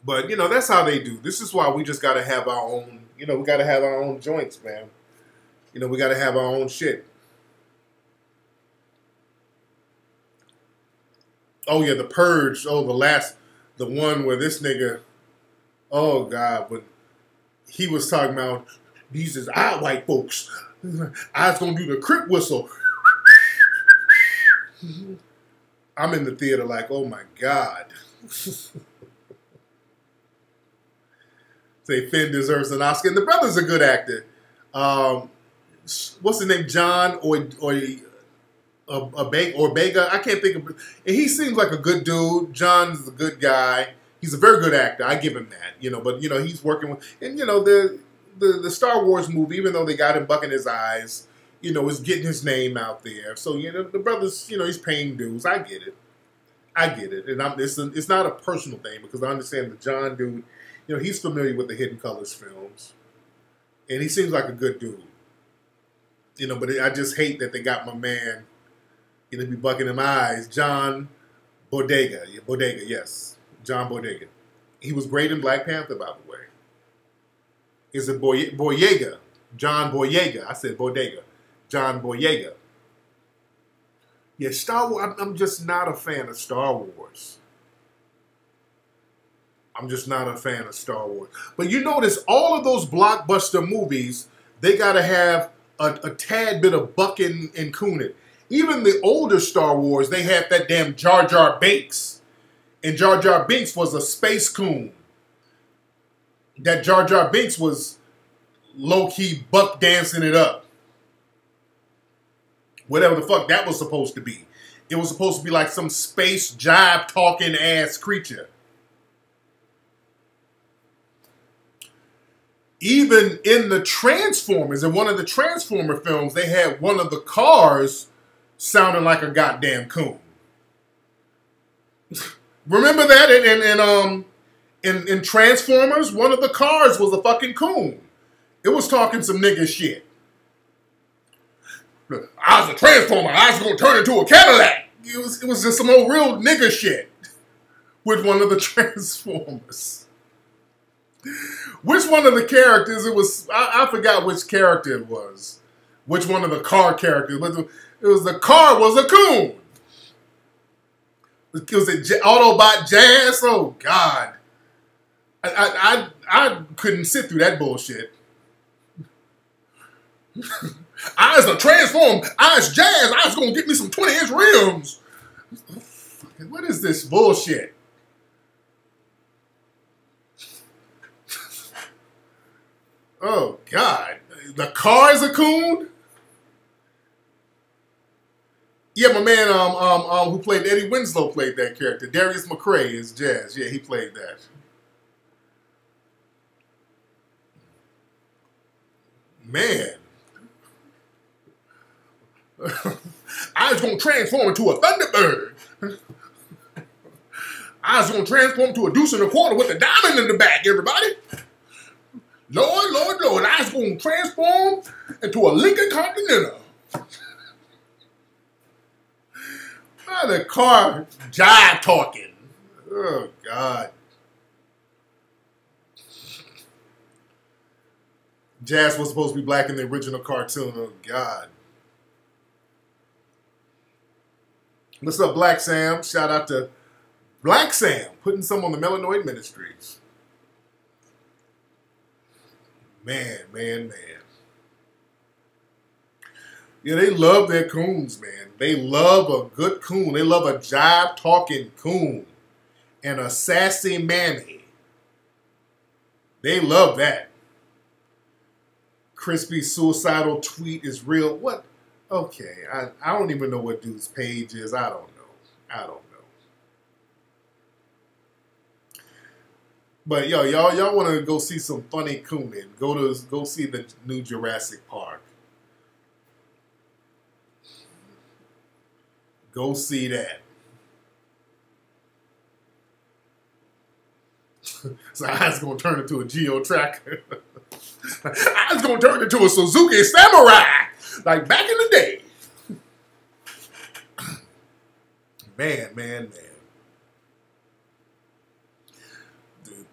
But, that's how they do. This is why we just got to have our own, we got to have our own joints, man. We got to have our own shit. Oh yeah, The Purge. Oh, the one where this nigga. Oh God, but he was talking about these is our white folks. I was gonna do the Crip whistle. I'm in the theater like, oh my God. Say Finn deserves an Oscar. And the brother's a good actor. What's his name? John or Bega? I can't think of it. And he seems like a good dude. John's a good guy. He's a very good actor. I give him that. But he's working with, and the Star Wars movie, even though they got him bucking his eyes, is getting his name out there. So the brother's, he's paying dues. I get it. And it's not a personal thing because I understand the John dude. He's familiar with the Hidden Colors films, and he seems like a good dude. But I just hate that they got my man, be bucking him eyes. John Bodega. Bodega, yes. John Bodega. He was great in Black Panther, by the way. Is it Boyega? John Boyega. I said Bodega. John Boyega. Yeah, Star Wars, I'm just not a fan of Star Wars. I'm just not a fan of Star Wars. But you notice all of those blockbuster movies, they got to have a tad bit of bucking and cooning. Even the older Star Wars, they had that damn Jar Jar Binks. And Jar Jar Binks was a space coon. That Jar Jar Binks was low-key buck dancing it up. Whatever the fuck that was supposed to be. It was supposed to be like some space jive talking ass creature. Even in the Transformers, in one of the Transformer films, they had one of the cars sounding like a goddamn coon. Remember that in Transformers, one of the cars was a fucking coon. It was talking some nigga shit. I was a Transformer. I was gonna turn into a Cadillac. It was just some old real nigga shit with one of the Transformers. Which one of the characters it was? I forgot which character it was. Which one of the car characters? But it was the car was a coon. It was Autobot Jazz. Oh God, I couldn't sit through that bullshit. I was a Transform. I was Jazz. I was gonna get me some 20-inch rims. What is this bullshit? Oh God, the car is a coon. Yeah, my man, who played Eddie Winslow played that character. Darius McCray is Jazz. Yeah, he played that. Man, I was gonna transform into a Thunderbird. I was gonna transform to a deuce and a quarter with a diamond in the back. Everybody. Lord, Lord, Lord, I was going to transform into a Lincoln Continental. The car jive talking. Oh, God. Jazz was supposed to be black in the original cartoon. Oh, God. What's up, Black Sam? Shout out to Black Sam, putting some on the Melanoid Ministries. Man. Yeah, they love their coons, man. They love a good coon. They love a jive-talking coon and a sassy mammy. They love that. Crispy's suicidal tweet is real. What? Okay, I don't even know what dude's page is. I don't know. But yo, y'all want to go see some funny cooning? Go see the new Jurassic Park. Go see that. So I was gonna turn into a Geo Tracker. I was gonna turn into a Suzuki Samurai, like back in the day. Man.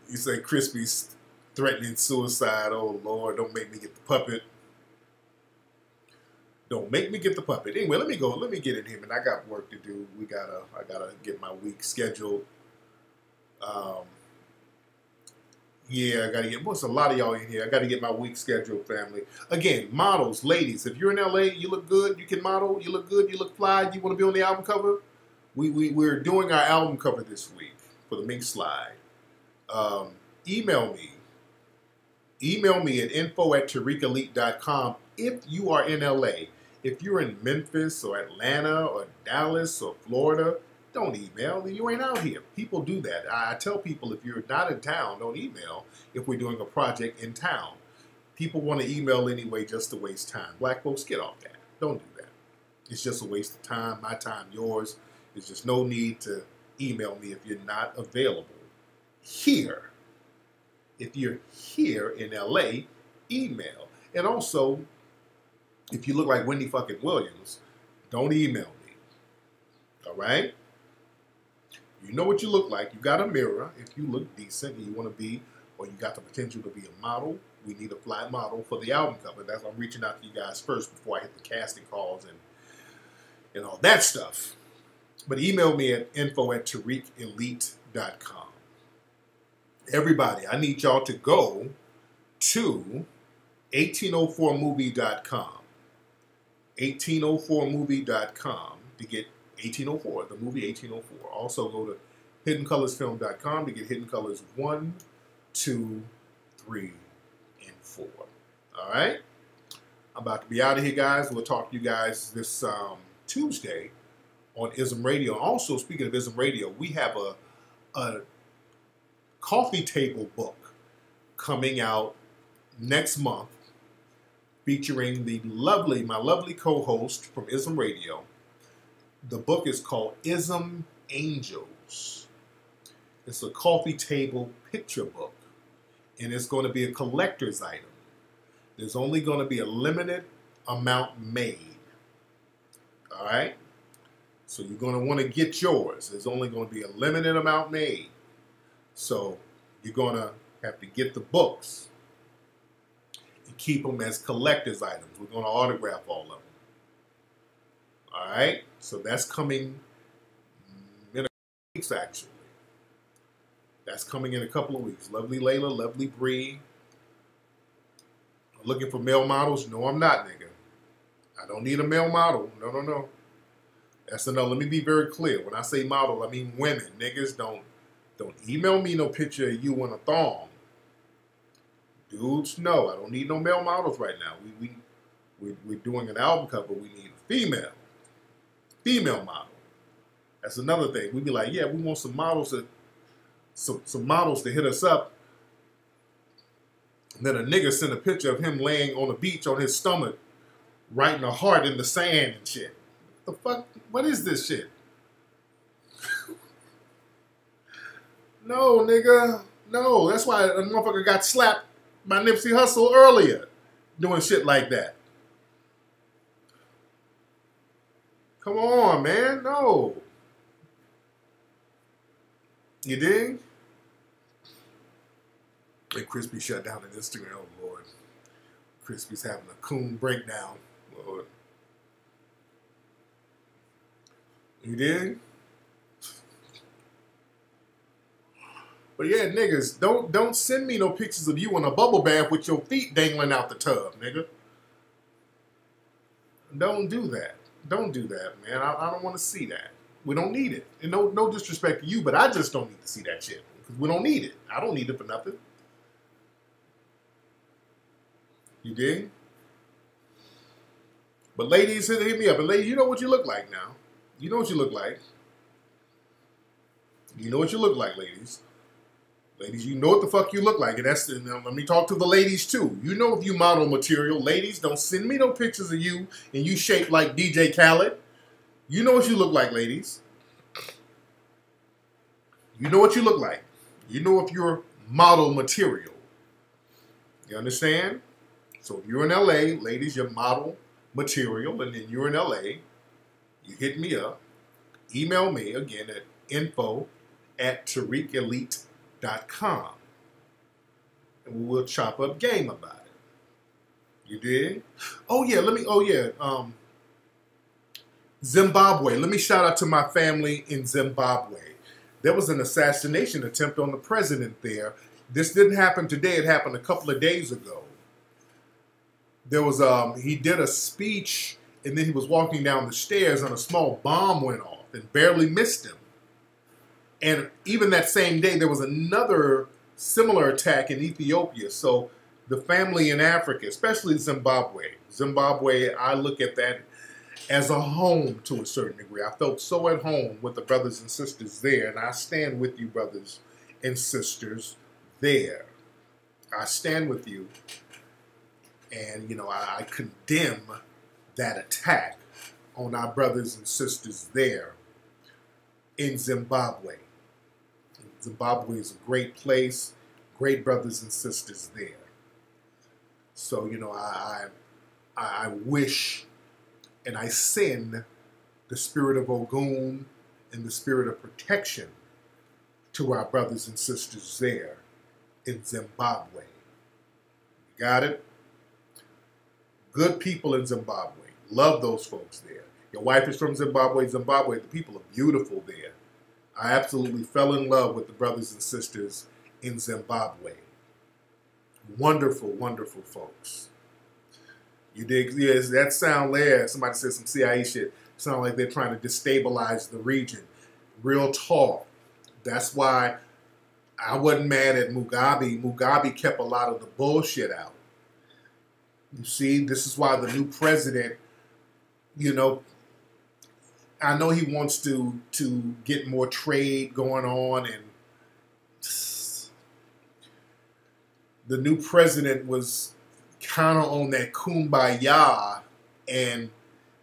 You say Crispy's threatening suicide. Oh, Lord, don't make me get the puppet. Don't make me get the puppet. Anyway, let me go. Let me get in here, man. I got work to do. I gotta get my week scheduled. Yeah, I gotta get. What's a lot of y'all in here? I gotta get my week scheduled, family. Again, models, ladies. If you're in LA, you look good. You can model. You look good. You look fly. You want to be on the album cover? We're doing our album cover this week for the Mink Slide. Email me. Email me at info@tariqelite.com if you are in LA. If you're in Memphis or Atlanta or Dallas or Florida, don't email. You ain't out here. People do that. I tell people if you're not in town, don't email if we're doing a project in town. People want to email anyway just to waste time. Black folks, get off that. Don't do that. It's just a waste of time, my time, yours. There's just no need to email me if you're not available here. If you're here in LA, email. And also, if you look like Wendy fucking Williams, don't email me. All right? You know what you look like. You got a mirror. If you look decent and you want to be, or you got the potential to be a model, we need a fly model for the album cover. That's why I'm reaching out to you guys first before I hit the casting calls and all that stuff. But email me at info@tariqelite.com. Everybody, I need y'all to go to 1804movie.com. 1804movie.com to get 1804, the movie 1804. Also go to hiddencolorsfilm.com to get Hidden Colors 1, 2, 3, and 4. All right? I'm about to be out of here, guys. We'll talk to you guys this Tuesday on ISM Radio. Also, speaking of ISM Radio, we have a coffee table book coming out next month featuring my lovely co-host from ISM Radio. The book is called ISM Angels. It's a coffee table picture book, and it's going to be a collector's item. There's only going to be a limited amount made. All right? So you're going to want to get yours. There's only going to be a limited amount made. So you're going to have to get the books and keep them as collector's items. We're going to autograph all of them. All right? So that's coming in a couple weeks, actually. That's coming in a couple of weeks. Lovely Layla, lovely Bree. Looking for male models? No, I'm not, nigga. I don't need a male model. No, no, no. That's a no. Let me be very clear. When I say model, I mean women. Niggas, don't email me no picture of you in a thong. Dudes, no. I don't need no male models right now. We're doing an album cover. We need a female model. That's another thing. We'd be like, yeah, we want some models to hit us up. And then a nigga sent a picture of him laying on the beach on his stomach, writing a heart in the sand and shit. The fuck? What is this shit? No, nigga. No. That's why a motherfucker got slapped by Nipsey Hussle earlier doing shit like that. Come on, man. No. You dig? And Crispy shut down on Instagram. Oh, Lord. Crispy's having a coon breakdown. Lord. You dig? But yeah, niggas, don't send me no pictures of you in a bubble bath with your feet dangling out the tub, nigga. Don't do that. Don't do that, man. I don't want to see that. We don't need it. And no disrespect to you, but I just don't need to see that shit. Because we don't need it. I don't need it for nothing. You dig? But ladies, hit me up. And ladies, you know what you look like now. You know what you look like. You know what you look like, ladies. Ladies, you know what the fuck you look like. And let me talk to the ladies too. You know if you model material. Ladies, don't send me no pictures of you and you shaped like DJ Khaled. You know what you look like, ladies. You know what you look like. You know if you're model material. You understand? So if you're in LA, ladies, you're model material, and then you're in LA, you hit me up. Email me again at info@tariqelite.com. And we'll chop up game about it. You did? Oh yeah, Zimbabwe. Let me shout out to my family in Zimbabwe. There was an assassination attempt on the president there. This didn't happen today. It happened a couple of days ago. There was he did a speech and then he was walking down the stairs and a small bomb went off and barely missed him. And even that same day there was another similar attack in Ethiopia. So the family in Africa, especially Zimbabwe, I look at that as a home to a certain degree. I felt so at home with the brothers and sisters there, and I stand with you, brothers and sisters there. I stand with you, and, you know, I condemn that attack on our brothers and sisters there in Zimbabwe. Zimbabwe is a great place, great brothers and sisters there. So, you know, I wish and I send the spirit of Ogun and the spirit of protection to our brothers and sisters there in Zimbabwe. You got it? Good people in Zimbabwe. Love those folks there. Your wife is from Zimbabwe. Zimbabwe, the people are beautiful there. I absolutely fell in love with the brothers and sisters in Zimbabwe. Wonderful, wonderful folks. You dig? Yes, that sound there. Somebody said some CIA shit. Sound like they're trying to destabilize the region. Real talk. That's why I wasn't mad at Mugabe. Mugabe kept a lot of the bullshit out. You see, this is why the new president, you know, I know he wants to get more trade going on, and the new president was kind of on that kumbaya, and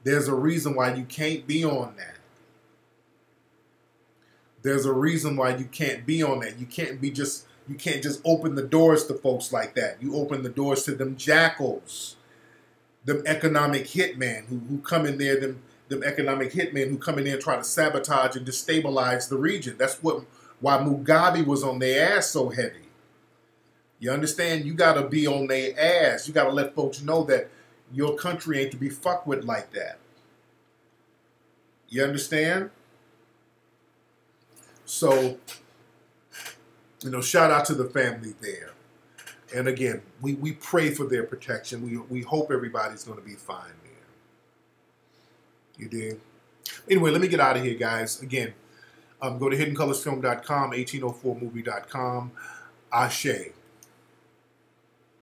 there's a reason why you can't be on that. There's a reason why you can't be on that. You can't just open the doors to folks like that. You open the doors to them jackals, them economic hitmen who come in there, them economic hitmen who come in there and try to sabotage and destabilize the region. That's why Mugabe was on their ass so heavy. You understand? You got to be on their ass. You got to let folks know that your country ain't to be fucked with like that. You understand? So, you know, shout out to the family there. And again, we pray for their protection. We hope everybody's going to be fine there. You dig? Anyway, let me get out of here, guys. Again, go to hiddencolorsfilm.com, 1804movie.com. Ashe.